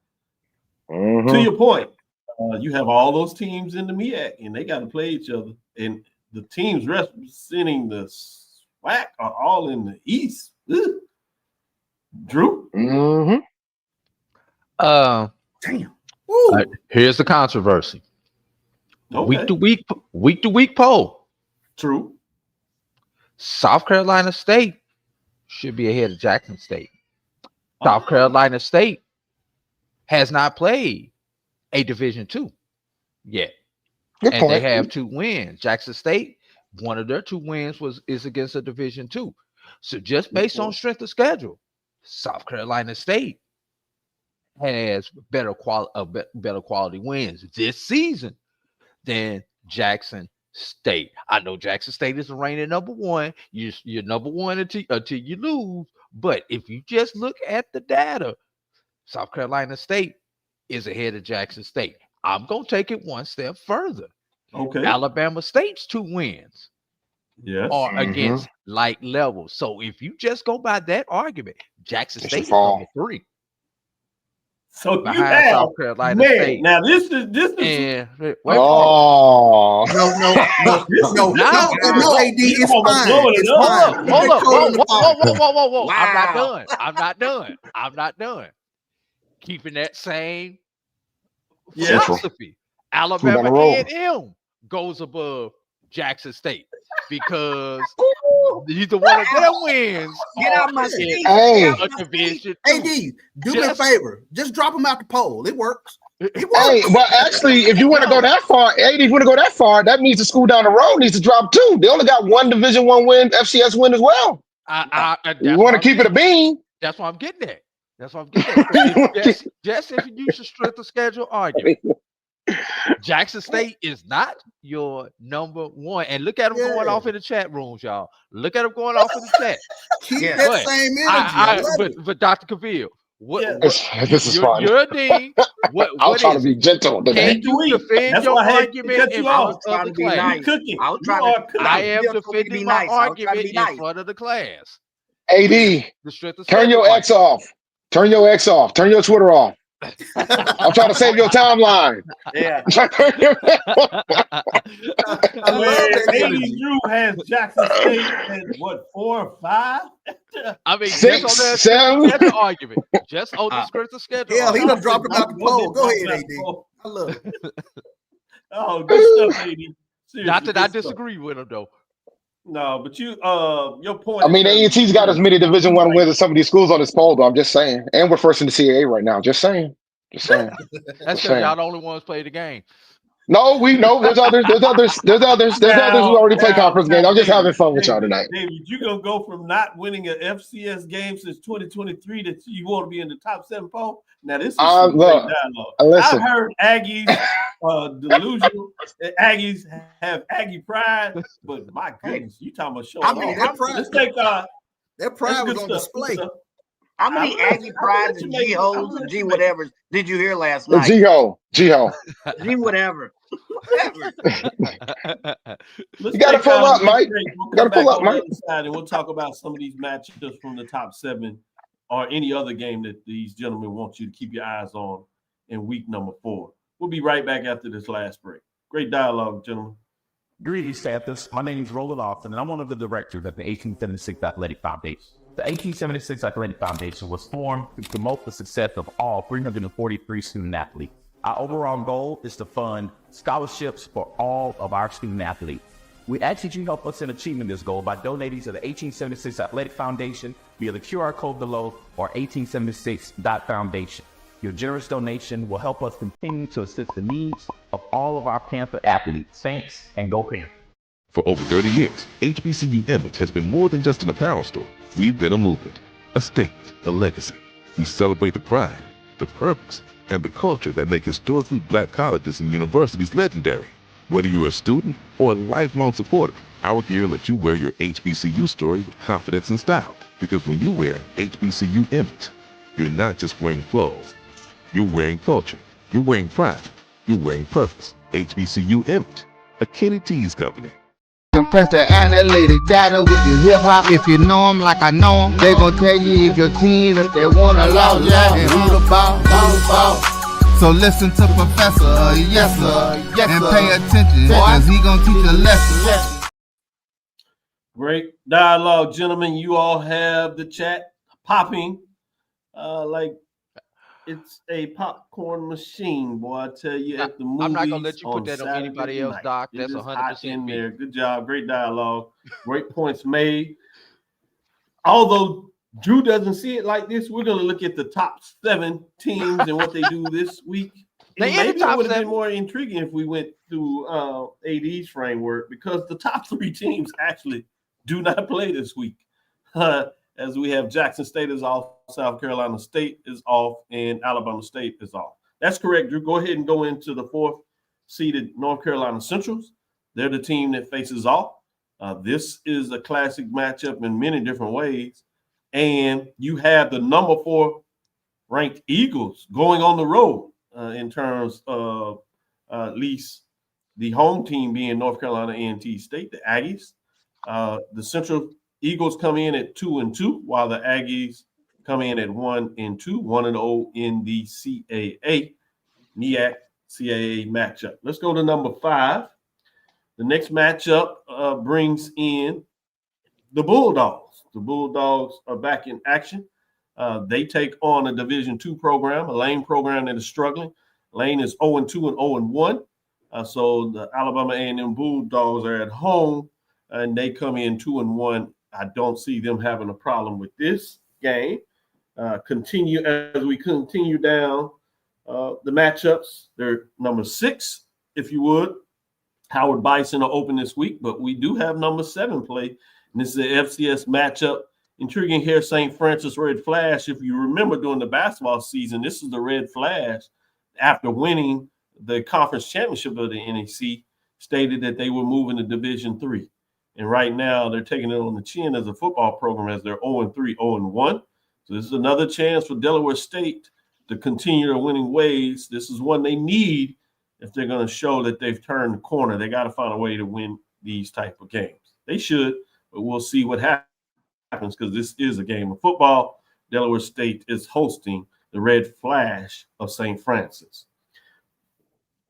Mm-hmm. To your point, you have all those teams in the MEAC, and they got to play each other. And the teams representing the SWAC are all in the East. Ugh. Drew? Mm-hmm. Damn. Woo. Here's the controversy. Okay. Week to week poll. True. South Carolina State should be ahead of Jackson State. South Carolina State has not played a Division II yet. Good and point. they have 2 wins. Jackson State, one of their 2 wins is against a Division II. So just based on strength of schedule, South Carolina State has better quality wins this season than Jackson State. I know Jackson State is reigning number 1. You're number 1 until you lose. But if you just look at the data, South Carolina State is ahead of Jackson State. I'm going to take it one step further. Okay. Alabama State's 2 wins are Mm-hmm. against like levels. So if you just go by that argument, Jackson It State should is fall. number 3 So you behind have South Carolina man. State. Now this is And Oh, No, AD, it's almost fine. blowing it It's up. fine. hold up. Control the fire. Whoa. Wow. I'm not done. Keeping that same Yeah. philosophy. down the Alabama road. A&M goes above Jackson State because neither one of their wins Get are out my in seat. Hey. Get out a my seat. Division AD, II. do me a Just- favor. Just drop them out the poll. It works. It works. Hey, well, actually, if you want to go that far, if you want to go that far, that means the school down the road needs to drop 2. They only got 1 Division I win, FCS win as well. You want to keep it a bean? That's what I'm getting at. Just if you use the strength of schedule argument, Jackson State is not your number 1. And look at them going off in the chat rooms, y'all. Look at them going off in the chat. Keep Yeah. that But same energy. I love it. but Dr. Cavil, This is fun. you're a dean. I'll try to is be gentle today. Can you defend That's your why I had to argument cut in you front off. of Trying the to be class? nice. Cooking. I was You trying are to. cooking. I am Bill told me to be defending my nice. I was trying to argument be in nice. front of the class. AD, The strength of turn schedule your X off. Turn your X off. Turn your Twitter off. I'm trying to save your timeline. Yeah. I love that Lady energy. Drew has Jackson State at what 4 or 5? I mean, 6, just on that 7. schedule argument. Just on the strength of schedule. Hell, he argument. done dropped him out the poll. Go ahead, AD. I love it. Oh, good stuff, lady. Seriously, Not that I good stuff. disagree with him though. No, but your point. I mean, A&T's got as many Division I wins as some of these schools on this poll, though. I'm just saying. And we're first in the CAA right now. Just saying. That's saying. because y'all the only ones play the game. No, we know there's others who already play conference games. I'm just having fun with y'all tonight. David, you gonna go from not winning an FCS game since 2023 to you want to be in the top 7 poll? Now this is some great look, dialogue. listen. I've heard Aggies delusional. Aggies have Aggie pride, but my goodness, you talking about showing I mean, off. that pride- Let's take That pride that's was good on stuff, display. good stuff. How many Aggie prides and G hoes and G whatevers did you hear last night? G-Ho. G whatever. Let's You gotta take pull our up, Mike. break. We'll You gotta come pull back up, on the Mike. other side, and we'll talk about some of these matchups from the top 7 or any other game that these gentlemen want you to keep your eyes on in week number 4. We'll be right back after this last break. Great dialogue, gentlemen. Greetings, Panthers. My name is Roland Austin, and I'm one of the directors at the 1876 Athletic Foundation. The 1876 Athletic Foundation was formed to promote the success of all 343 student athletes. Our overall goal is to fund scholarships for all of our student athletes. We ask that you help us in achieving this goal by donating to the 1876 Athletic Foundation via the QR code below or 1876.foundation. Your generous donation will help us continue to assist the needs of all of our Panther athletes. Thanks, and go Panthers. For over 30 years, HBCU Image has been more than just an apparel store. We've been a movement, a statement, a legacy. We celebrate the pride, the purpose, and the culture that make historically black colleges and universities legendary. Whether you're a student or a lifelong supporter, our gear lets you wear your HBCU story with confidence and style. Because when you wear HBCU Image, you're not just wearing clothes. You're wearing culture. You're wearing pride. You're wearing purpose. HBCU Image, a Kenny T's company. Compress the analytic data with your hip hop. If you know them like I know them, they gon' tell you if your team, if they wanna lose, and who the ball. So listen to Professor, yes sir, and pay attention, cause he gon' teach a lesson. Great dialogue, gentlemen. You all have the chat popping like It's a popcorn machine, boy. I tell you, Now, at the I'm not gonna movies let you put on that on Saturday anybody else, night. Doc. It That's is hot 100% in me. there. Good job. Great dialogue. Great points made. Although Drew doesn't see it like this, we're going to look at the top 7 teams and what they do this week. They And in the maybe it top would have been 7. more intriguing if we went through AD's framework, because the top 3 teams actually do not play this week. As we have Jackson State is off, South Carolina State is off, and Alabama State is off. That's correct, Drew. Go ahead and go into the 4th seeded North Carolina Centrals. They're the team that faces off. This is a classic matchup in many different ways. And you have the number 4 ranked Eagles going on the road in terms of at least the home team being North Carolina A&T State, the Aggies. The Central Eagles come in at 2-2, while the Aggies come in at 1-2, 1-0 in the CAA, NEAC CAA matchup. Let's go to number 5. The next matchup brings in the Bulldogs. The Bulldogs are back in action. They take on a Division II program, a Lane program that is struggling. Lane is 0-2 and 0-1. So the Alabama A&M Bulldogs are at home, and they come in 2-1. I don't see them having a problem with this game. Continue as we continue down the matchups. They're number 6, if you would. Howard Bison are open this week, but we do have number 7 play. And this is the FCS matchup. Intriguing here, St. Francis Red Flash. If you remember during the basketball season, this is the Red Flash, after winning the conference championship of the NEC, stated that they were moving to Division III. And right now they're taking it on the chin as a football program, as they're 0-3, 0-1. So this is another chance for Delaware State to continue their winning ways. This is one they need if they're going to show that they've turned the corner. They got to find a way to win these type of games. They should, but we'll see what happens, because this is a game of football. Delaware State is hosting the Red Flash of St. Francis.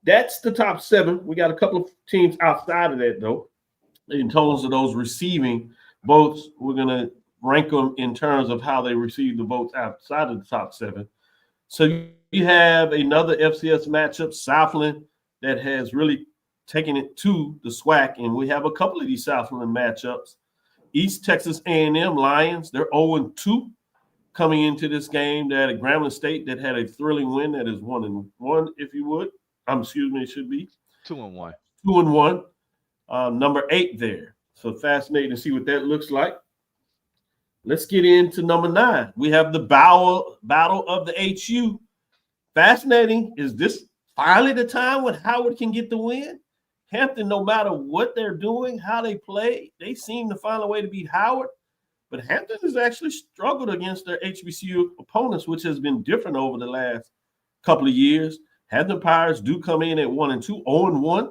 That's the top 7. We got a couple of teams outside of that, though. In terms of those receiving votes, we're going to rank them in terms of how they receive the votes outside of the top 7. So you have another FCS matchup, Southland, that has really taken it to the SWAC, and we have a couple of these Southland matchups. East Texas A&M Lions, they're 0-2 coming into this game. They had a Grambling State that had a thrilling win that is 1-1, if you would. It should be 2-1. 2-1. Number 8 there. So fascinating to see what that looks like. Let's get into number 9. We have the battle of the HU. Fascinating. Is this finally the time when Howard can get the win? Hampton, no matter what they're doing, how they play, they seem to find a way to beat Howard. But Hampton has actually struggled against their HBCU opponents, which has been different over the last couple of years. Hampton Pirates do come in at 1-2, 0-1.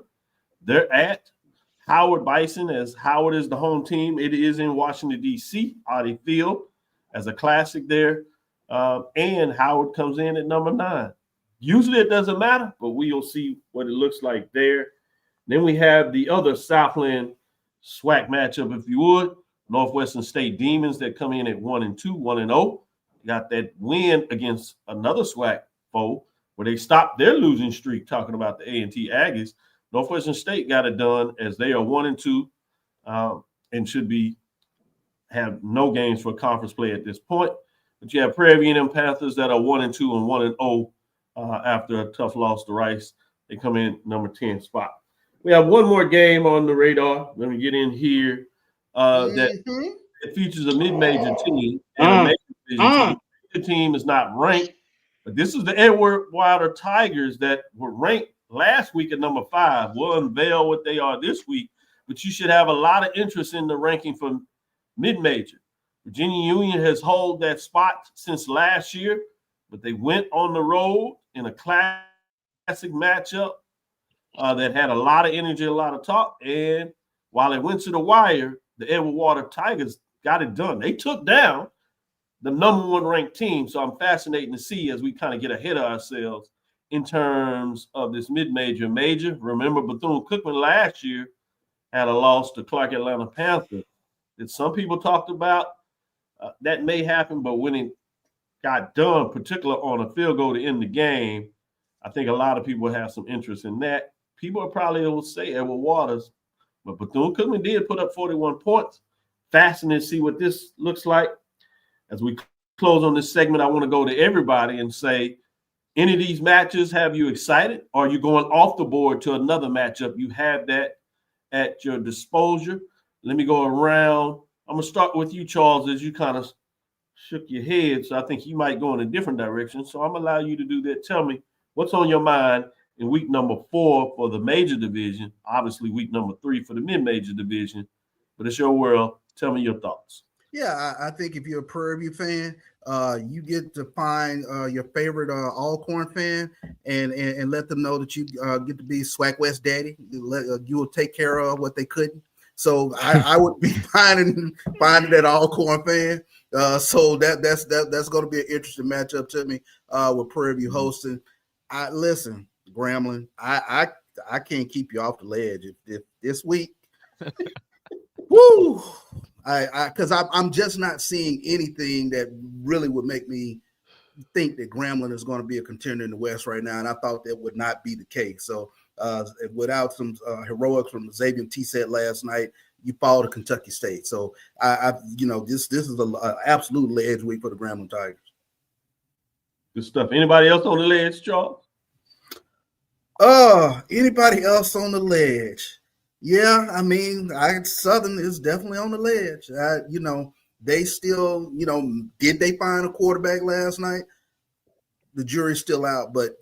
They're at Howard Bison, as Howard is the home team. It is in Washington, D.C., Audi Field, as a classic there. And Howard comes in at number 9. Usually it doesn't matter, but we'll see what it looks like there. Then we have the other Southland SWAC matchup, if you would. Northwestern State Demons that come in at 1-2, 1-0. Got that win against another SWAC foe where they stopped their losing streak, talking about the A&T Aggies. Northwestern State got it done, as they are 1-2 and should have no games for conference play at this point. But you have Prairie View and Panthers that are 1-2 and 1-0 after a tough loss to Rice. They come in number 10 spot. We have one more game on the radar. Let me get in here. That features a mid-major team and a major division team. The team is not ranked, but this is the Edward Wilder Tigers that were ranked last week at number 5. We'll unveil what they are this week, but you should have a lot of interest in the ranking for mid-major. Virginia Union has held that spot since last year, but they went on the road in a classic matchup that had a lot of energy, a lot of talk. And while it went to the wire, the Edward Wilder Tigers got it done. They took down the number 1 ranked team. So I'm fascinated to see as we kind of get ahead of ourselves in terms of this mid-major major. Remember, Bethune-Cookman last year had a loss to Clark Atlanta Panthers that some people talked about. That may happen, but winning got done, particularly on a field goal to end the game. I think a lot of people have some interest in that. People probably will say Edward Waters, but Bethune-Cookman did put up 41 points. Fascinating to see what this looks like. As we close on this segment, I want to go to everybody and say, any of these matches have you excited? Or are you going off the board to another matchup? You have that at your disposal. Let me go around. I'm going to start with you, Charles, as you kind of shook your head. So I think you might go in a different direction. So I'm going to allow you to do that. Tell me what's on your mind in week number 4 for the major division. Obviously, week number 3 for the mid-major division. But it's your world. Tell me your thoughts. Yeah, I think if you're a Prairie View fan, you get to find your favorite Alcorn fan and let them know that you get to be Swag West Daddy. You will take care of what they couldn't. So I would be finding that Alcorn fan. So that's going to be an interesting matchup to me with Prairie View hosting. Listen, Grambling, I can't keep you off the ledge if this week. Woo! Because I'm just not seeing anything that really would make me think that Grambling is going to be a contender in the West right now, and I thought that would not be the case. So without some heroics from Xavier T-Set last night, you fall to Kentucky State. So this is an absolute ledge week for the Grambling Tigers. Good stuff. Anybody else on the ledge, Charles? Anybody else on the ledge? Yeah, I mean, Southern is definitely on the ledge. They still, did they find a quarterback last night? The jury's still out, but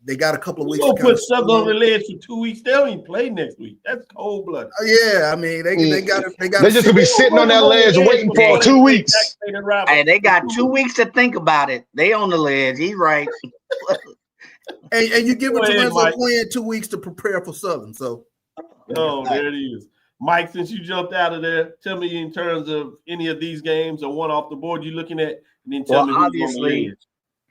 they got a couple of weeks. We'll put Southern on the ledge for 2 weeks. They don't even play next week. That's cold blooded. Yeah, I mean, they got. They just gonna be sitting on that ledge waiting for 2 weeks. Hey, they got 2 weeks to think about it. They on the ledge. He's right. and you give it to Lorenzo Quinn 2 weeks to prepare for Southern. So. Oh, there it is. Mike, since you jumped out of there, tell me in terms of any of these games or one off the board you're looking at, and then tell me who's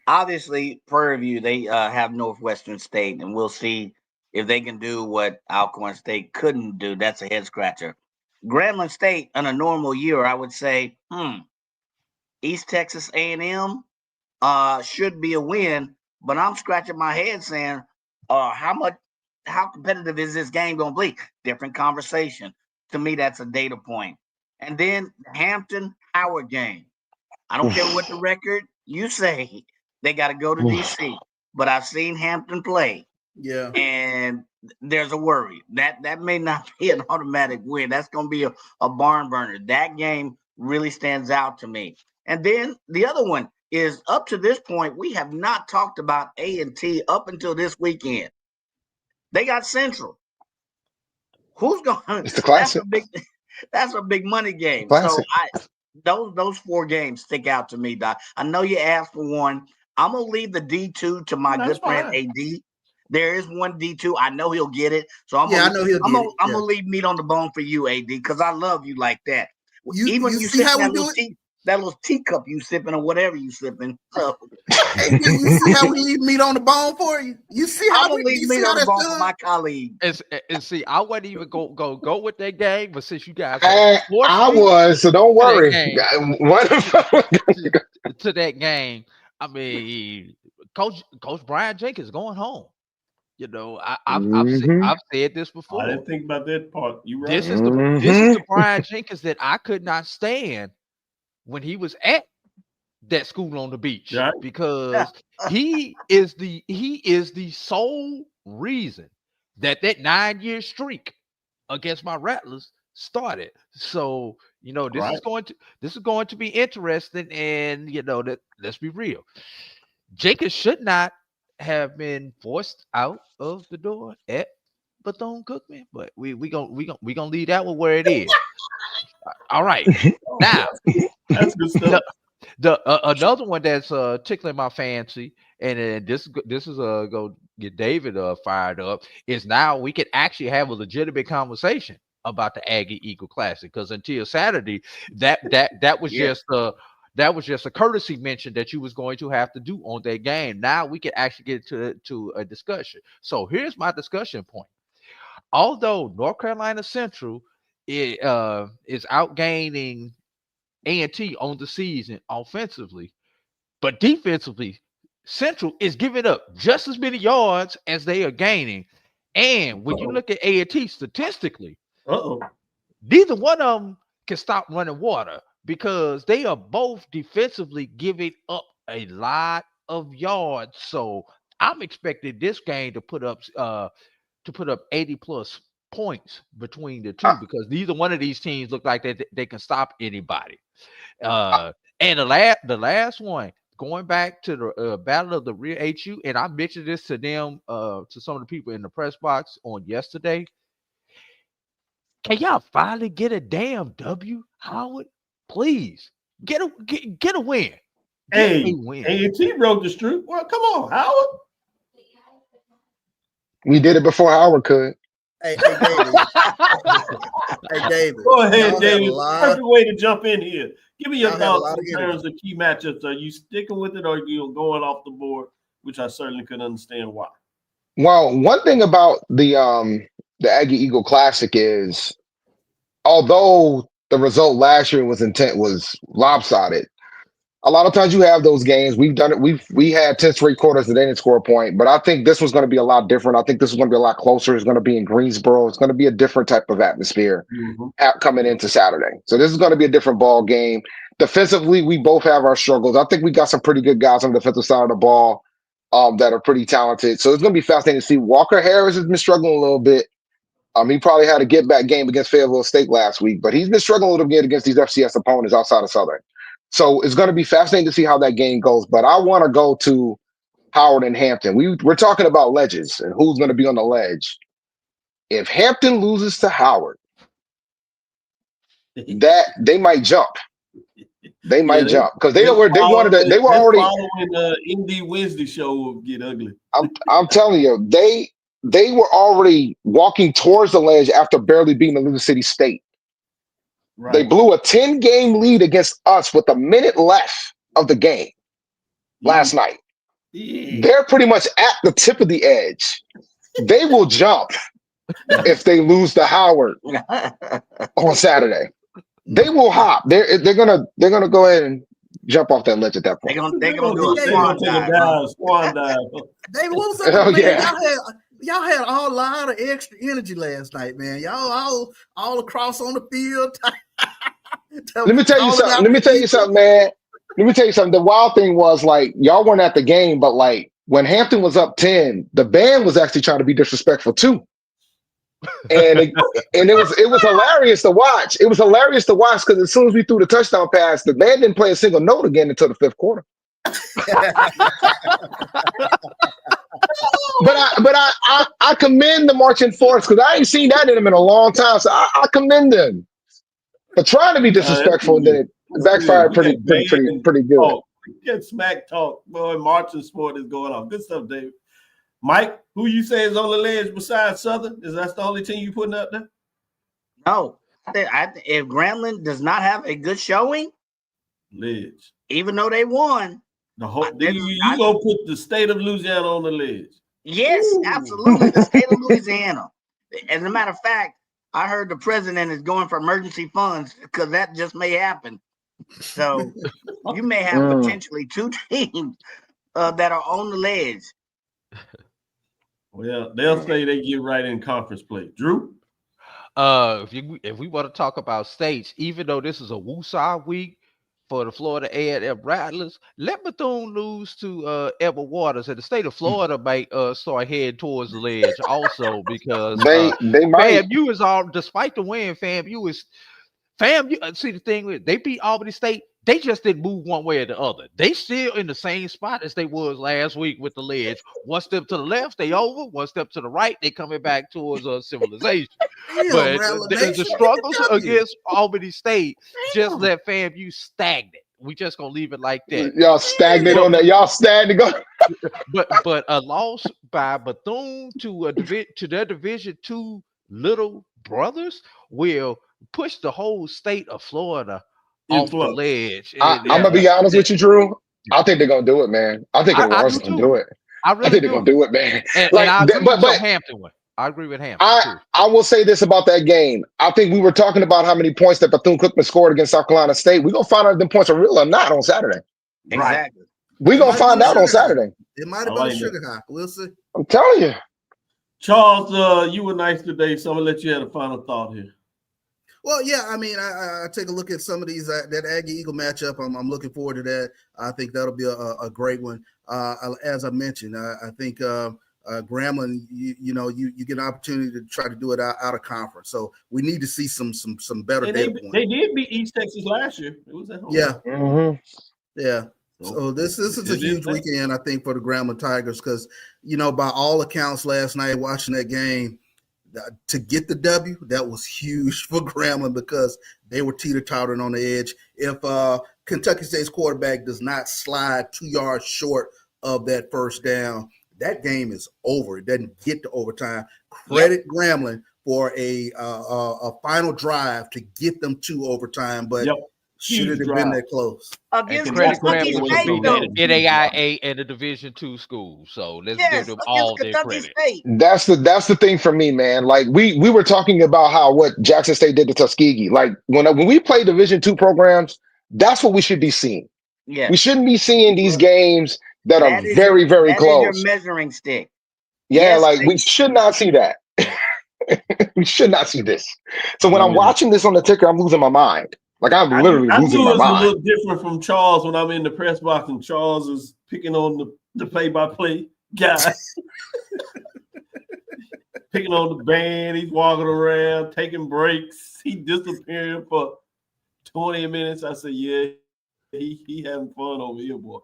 obviously, Prairie View, they have Northwestern State, and we'll see if they can do what Alcorn State couldn't do. That's a head scratcher. Grambling State, in a normal year, I would say, East Texas A&M should be a win, but I'm scratching my head saying, how competitive is this game going to be? Different conversation. To me, that's a data point. And then the Hampton-Howard game. I don't care what the record you say. They got to go to D.C. But I've seen Hampton play. Yeah. And there's a worry. That may not be an automatic win. That's going to be a barn burner. That game really stands out to me. And then the other one is, up to this point, we have not talked about A&T up until this weekend. They got Central. Who's going? It's the classic. That's a big money game. Classic. So those 4 games stick out to me, Doc. I know you asked for one. I'm gonna leave the D2 to my good friend AD. There is one D2. I know he'll get it. So I'm gonna leave meat on the bone for you, AD, because I love you like that. Even you see how we do it. That little teacup you sipping or whatever you sipping. So. Hey, you see how we leave meat on the bone for you? You see how we leave meat on the bone for my colleague. And see, I wouldn't even go with that game, but since you guys I was, so don't worry. To that game, I mean, Coach Brian Jenkins going home. I've said this before. I didn't think about that part. You right. This is the Brian Jenkins that I could not stand when he was at that school on the beach, because he is the sole reason that 9-year streak against my Rattlers started. So this is going to be interesting, and let's be real. Jenkins should not have been forced out of the door at Bethune-Cookman, but we gonna leave that one where it is. All right, now that's good stuff. Another one that's tickling my fancy, and this is go get David fired up, is now we can actually have a legitimate conversation about the Aggie Eagle Classic, because until Saturday, that was just a courtesy mention that you was going to have to do on that game. Now we can actually get to a discussion. So here's my discussion point. Although North Carolina Central is outgaining A&T on the season offensively, But defensively, Central is giving up just as many yards as they are gaining. And when you look at A&T statistically, neither one of them can stop running water because they are both defensively giving up a lot of yards. So I'm expecting this game to put up 80 plus points between the two because neither one of these teams look like they can stop anybody. And the last one, going back to the Battle of the Rear HU, and I mentioned this to them, to some of the people in the press box on yesterday. Can y'all finally get a damn W, Howard? Please get a win. Get Hey, a win. A&T broke the streak. Well, come on, Howard. We did it before Howard could. Hey, David. Hey, David. Go ahead, David. Perfect way to jump in here. Give me your thoughts in terms of key matchups. Are you sticking with it or are you going off the board, which I certainly could understand why? Well, one thing about the Aggie Eagle Classic is, although the result last year was lopsided, a lot of times you have those games. We've done it. We had 10 straight quarters that they didn't score a point, but I think this was going to be a lot different. I think this is going to be a lot closer. It's going to be in Greensboro. It's going to be a different type of atmosphere coming into Saturday. So this is going to be a different ball game. Defensively, we both have our struggles. I think we got some pretty good guys on the defensive side of the ball that are pretty talented. So it's going to be fascinating to see. Walker Harris has been struggling a little bit. He probably had a get-back game against Fayetteville State last week, but he's been struggling a little bit against these FCS opponents outside of Southern. So it's going to be fascinating to see how that game goes. But I want to go to Howard and Hampton. We're talking about ledges and who's going to be on the ledge. If Hampton loses to Howard, that they might jump. They might jump because they were already following the Indy Wednesday show will get ugly. I'm telling you, they were already walking towards the ledge after barely beating Elizabeth City State. Right. They blew a 10-game lead against us with a minute left of the game last night. They're pretty much at the tip of the edge. They will jump if they lose to Howard on Saturday. They will hop. They're gonna go ahead and jump off that ledge at that point. They're gonna do a swan dive. David, what was that? Y'all had a whole lot of extra energy last night, man. Y'all all across on the field. Let me tell you something, man. The wild thing was, like, y'all weren't at the game, but like when Hampton was up 10, the band was actually trying to be disrespectful too. And it was hilarious to watch. It was hilarious to watch because as soon as we threw the touchdown pass, the band didn't play a single note again until the fifth quarter. But I commend the marching force because I ain't seen that in them in a long time. So I commend them for trying to be disrespectful, and then it backfired pretty good. Get smack talk, boy. Marching sport is going on. Good stuff, David. Mike, who you say is on the ledge besides Southern? Is that the only team you putting up there? No, if Grambling does not have a good showing, ledge, even though they won, you gonna put the state of Louisiana on the ledge? Yes, absolutely, the state of Louisiana. As a matter of fact, I heard the president is going for emergency funds because that just may happen. So you may have potentially two teams that are on the ledge. Well, they'll say they get right in conference play. Drew? If we want to talk about states, even though this is a woosah week for the Florida A&M Rattlers, let Bethune lose to Edward Waters, and the state of Florida might start heading towards the ledge also because they might. FAMU is all, despite the win, FAMU see the thing with they beat Albany State. They just didn't move one way or the other. They still in the same spot as they was last week with the ledge. One step to the left, they over. One step to the right, they coming back towards civilization. But the struggles against Albany State just let FAMU stagnant. We just gonna leave it like that. Y'all stagnant on that. Y'all stagnant. But a loss by Bethune to their Division II little brothers will push the whole state of Florida off the ledge. I'm gonna be honest with you, Drew. I think they're gonna do it, man. I think Lawrence gonna do it. I think they're gonna do it, man. But Hampton won. I agree with Hampton. I will say this about that game. I think we were talking about how many points that Bethune-Cookman scored against South Carolina State. We're gonna find out if them points are real or not on Saturday. Exactly. We're going to find out on Saturday. It might have been a sugar high. We'll see. I'm telling you. Charles, you were nice today, so I'm going to let you have a final thought here. Well, yeah, I mean, I take a look at some of these, that Aggie-Eagle matchup. I'm looking forward to that. I think that'll be a great one. As I mentioned, I think Grambling, you get an opportunity to try to do it out of conference. So we need to see some better data points. They did beat East Texas last year. It was at home. Yeah. Mm-hmm. Yeah. So this is a huge weekend, I think, for the Grambling Tigers because, by all accounts last night watching that game, to get the W, that was huge for Grambling because they were teeter-tottering on the edge. If Kentucky State's quarterback does not slide 2 yards short of that first down, that game is over. It doesn't get to overtime. Credit Grambling for a final drive to get them to overtime, but should it have been that close? Against Kentucky State, NAIA and a Division II school. So let's give them all their credit. That's the thing for me, man. Like we were talking about what Jackson State did to Tuskegee. Like when we play Division II programs, that's what we should be seeing. Yeah, we shouldn't be seeing these games that are very, very close. That is your measuring stick. Yeah, we should not see that. We should not see this. So when I'm watching this on the ticker, I'm losing my mind. Like I'm literally losing my mind. I knew it was a little different from Charles when I'm in the press box and Charles is picking on the play-by-play guy. Picking on the band. He's walking around, taking breaks. He disappearing for 20 minutes. I said, yeah, he having fun over here, boy.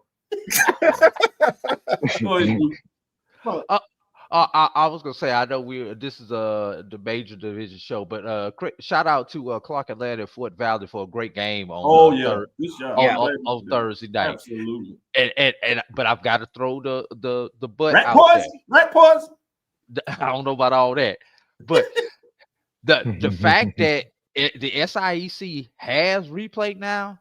I was gonna say I know this is the major division show, but shout out to Clark Atlanta and Fort Valley for a great game on on Thursday night. Absolutely. And but I've got to throw the butt Rat out poison? there. Rat poison? I don't know about all that, but the fact that the SIEC has replay now.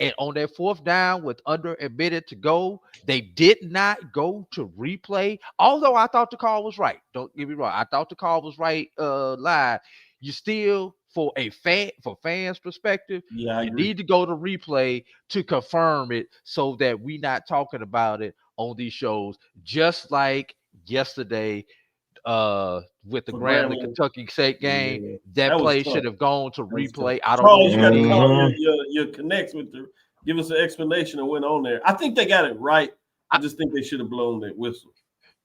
And on that fourth down with under a minute to go, they did not go to replay. Although I thought the call was right. Don't get me wrong. I thought the call was right live. You still, for fans' perspective, you need to go to replay to confirm it so that we're not talking about it on these shows. Just like yesterday with the Grambling Kentucky State game, that play should have gone to replay. I don't know. You got to call your connects with give us an explanation of what went on there. I think they got it right. I just think they should have blown that whistle.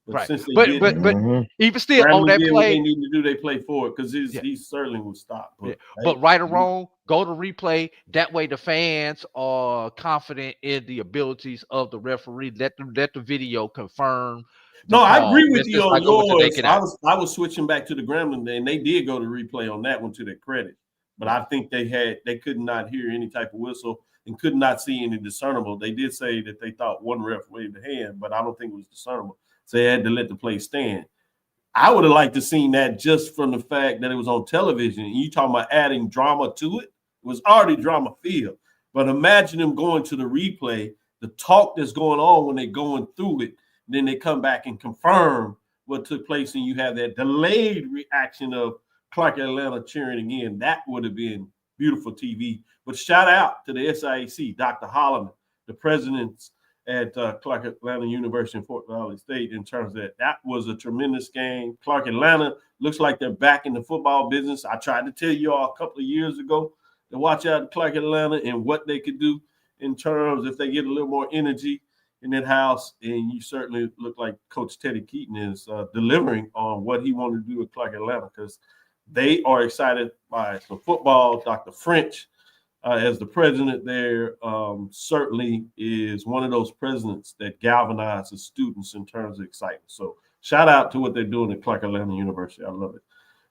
But since they didn't, even still Grambling on that play, what they need to do, they play forward because he certainly would stop. But right or wrong, go to replay. That way, the fans are confident in the abilities of the referee. Let the video confirm. No, I agree with you on yours. I was switching back to the Grambling, and they did go to replay on that one to their credit. But I think they could not hear any type of whistle and could not see any discernible. They did say that they thought one ref waved the hand, but I don't think it was discernible. So they had to let the play stand. I would have liked to seen that just from the fact that it was on television. And you talking about adding drama to it. It was already drama filled. But imagine them going to the replay, the talk that's going on when they're going through it. Then they come back and confirm what took place, and you have that delayed reaction of Clark Atlanta cheering again. That would have been beautiful TV. But shout out to the SIEC, Dr. Holloman, the presidents at Clark Atlanta University in Fort Valley State, in terms of that was a tremendous game. Clark Atlanta looks like they're back in the football business. I tried to tell you all a couple of years ago to watch out at Clark Atlanta and what they could do in terms if they get a little more energy in that house, and you certainly look like Coach Teddy Keaton is delivering on what he wanted to do with Clark Atlanta because they are excited by some football. Dr. French, as the president there, certainly is one of those presidents that galvanizes students in terms of excitement. So shout out to what they're doing at Clark Atlanta University. I love it.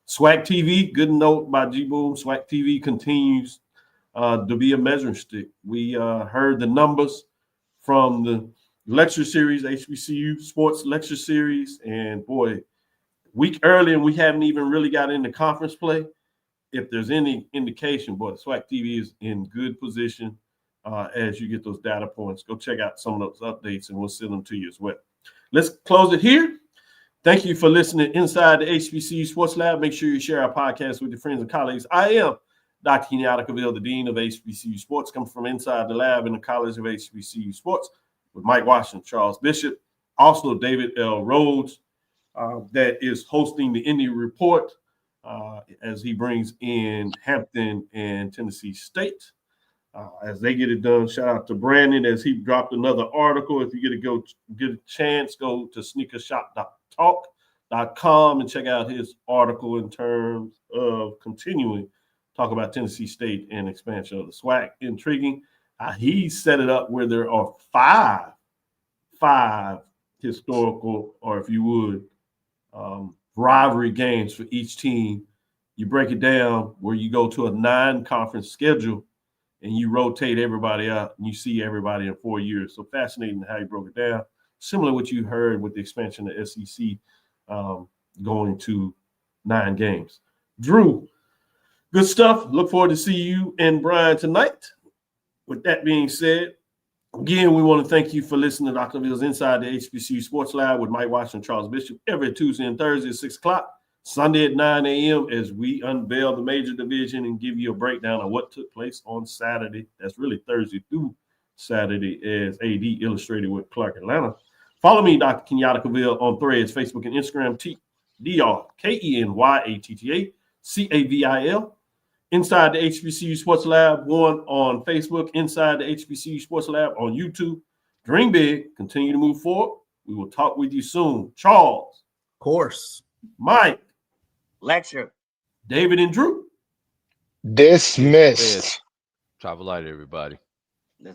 SWAC TV, good note by G-Boom. SWAC TV continues to be a measuring stick. We heard the numbers from the lecture series, HBCU Sports lecture series, and boy, week early, and we haven't even really got into conference play. If there's any indication, boy, SWAC TV is in good position as you get those data points. Go check out some of those updates, and we'll send them to you as well. Let's close it here. Thank you for listening inside the HBCU Sports Lab. Make sure you share our podcast with your friends and colleagues. I am Dr. Kenyatta Cavil, the Dean of HBCU Sports, comes from inside the lab in the College of HBCU Sports. with Mike Washington, Charles Bishop. Also, David L. Rhodes, that is hosting the Indy Report as he brings in Hampton and Tennessee State. As they get it done, shout out to Brandon as he dropped another article. If you get a chance, go to sneakershop.talk.com and check out his article in terms of continuing talk about Tennessee State and expansion of the SWAC. Intriguing. He set it up where there are five historical, or if you would, rivalry games for each team. You break it down where you go to a 9-conference schedule and you rotate everybody out and you see everybody in 4 years. So fascinating how you broke it down. Similar to what you heard with the expansion of SEC going to 9 games. Drew, good stuff. Look forward to see you and Brian tonight. With that being said, again, we want to thank you for listening to Dr. Ville's Inside the HBCU Sports Lab with Mike Washington and Charles Bishop every Tuesday and Thursday at 6 o'clock. Sunday at 9 a.m. as we unveil the major division and give you a breakdown of what took place on Saturday. That's really Thursday through Saturday as AD illustrated with Clark Atlanta. Follow me, Dr. Kenyatta Cavil, on Threads, Facebook, and Instagram, DrKenyattaCavil. Inside the HBCU Sports Lab 1 on Facebook, Inside the HBCU Sports Lab on YouTube. Dream big, continue to move forward. We will talk with you soon. Charles. Course. Mike. Lecture. David and Drew. Dismissed. Travel light, everybody. Yeah.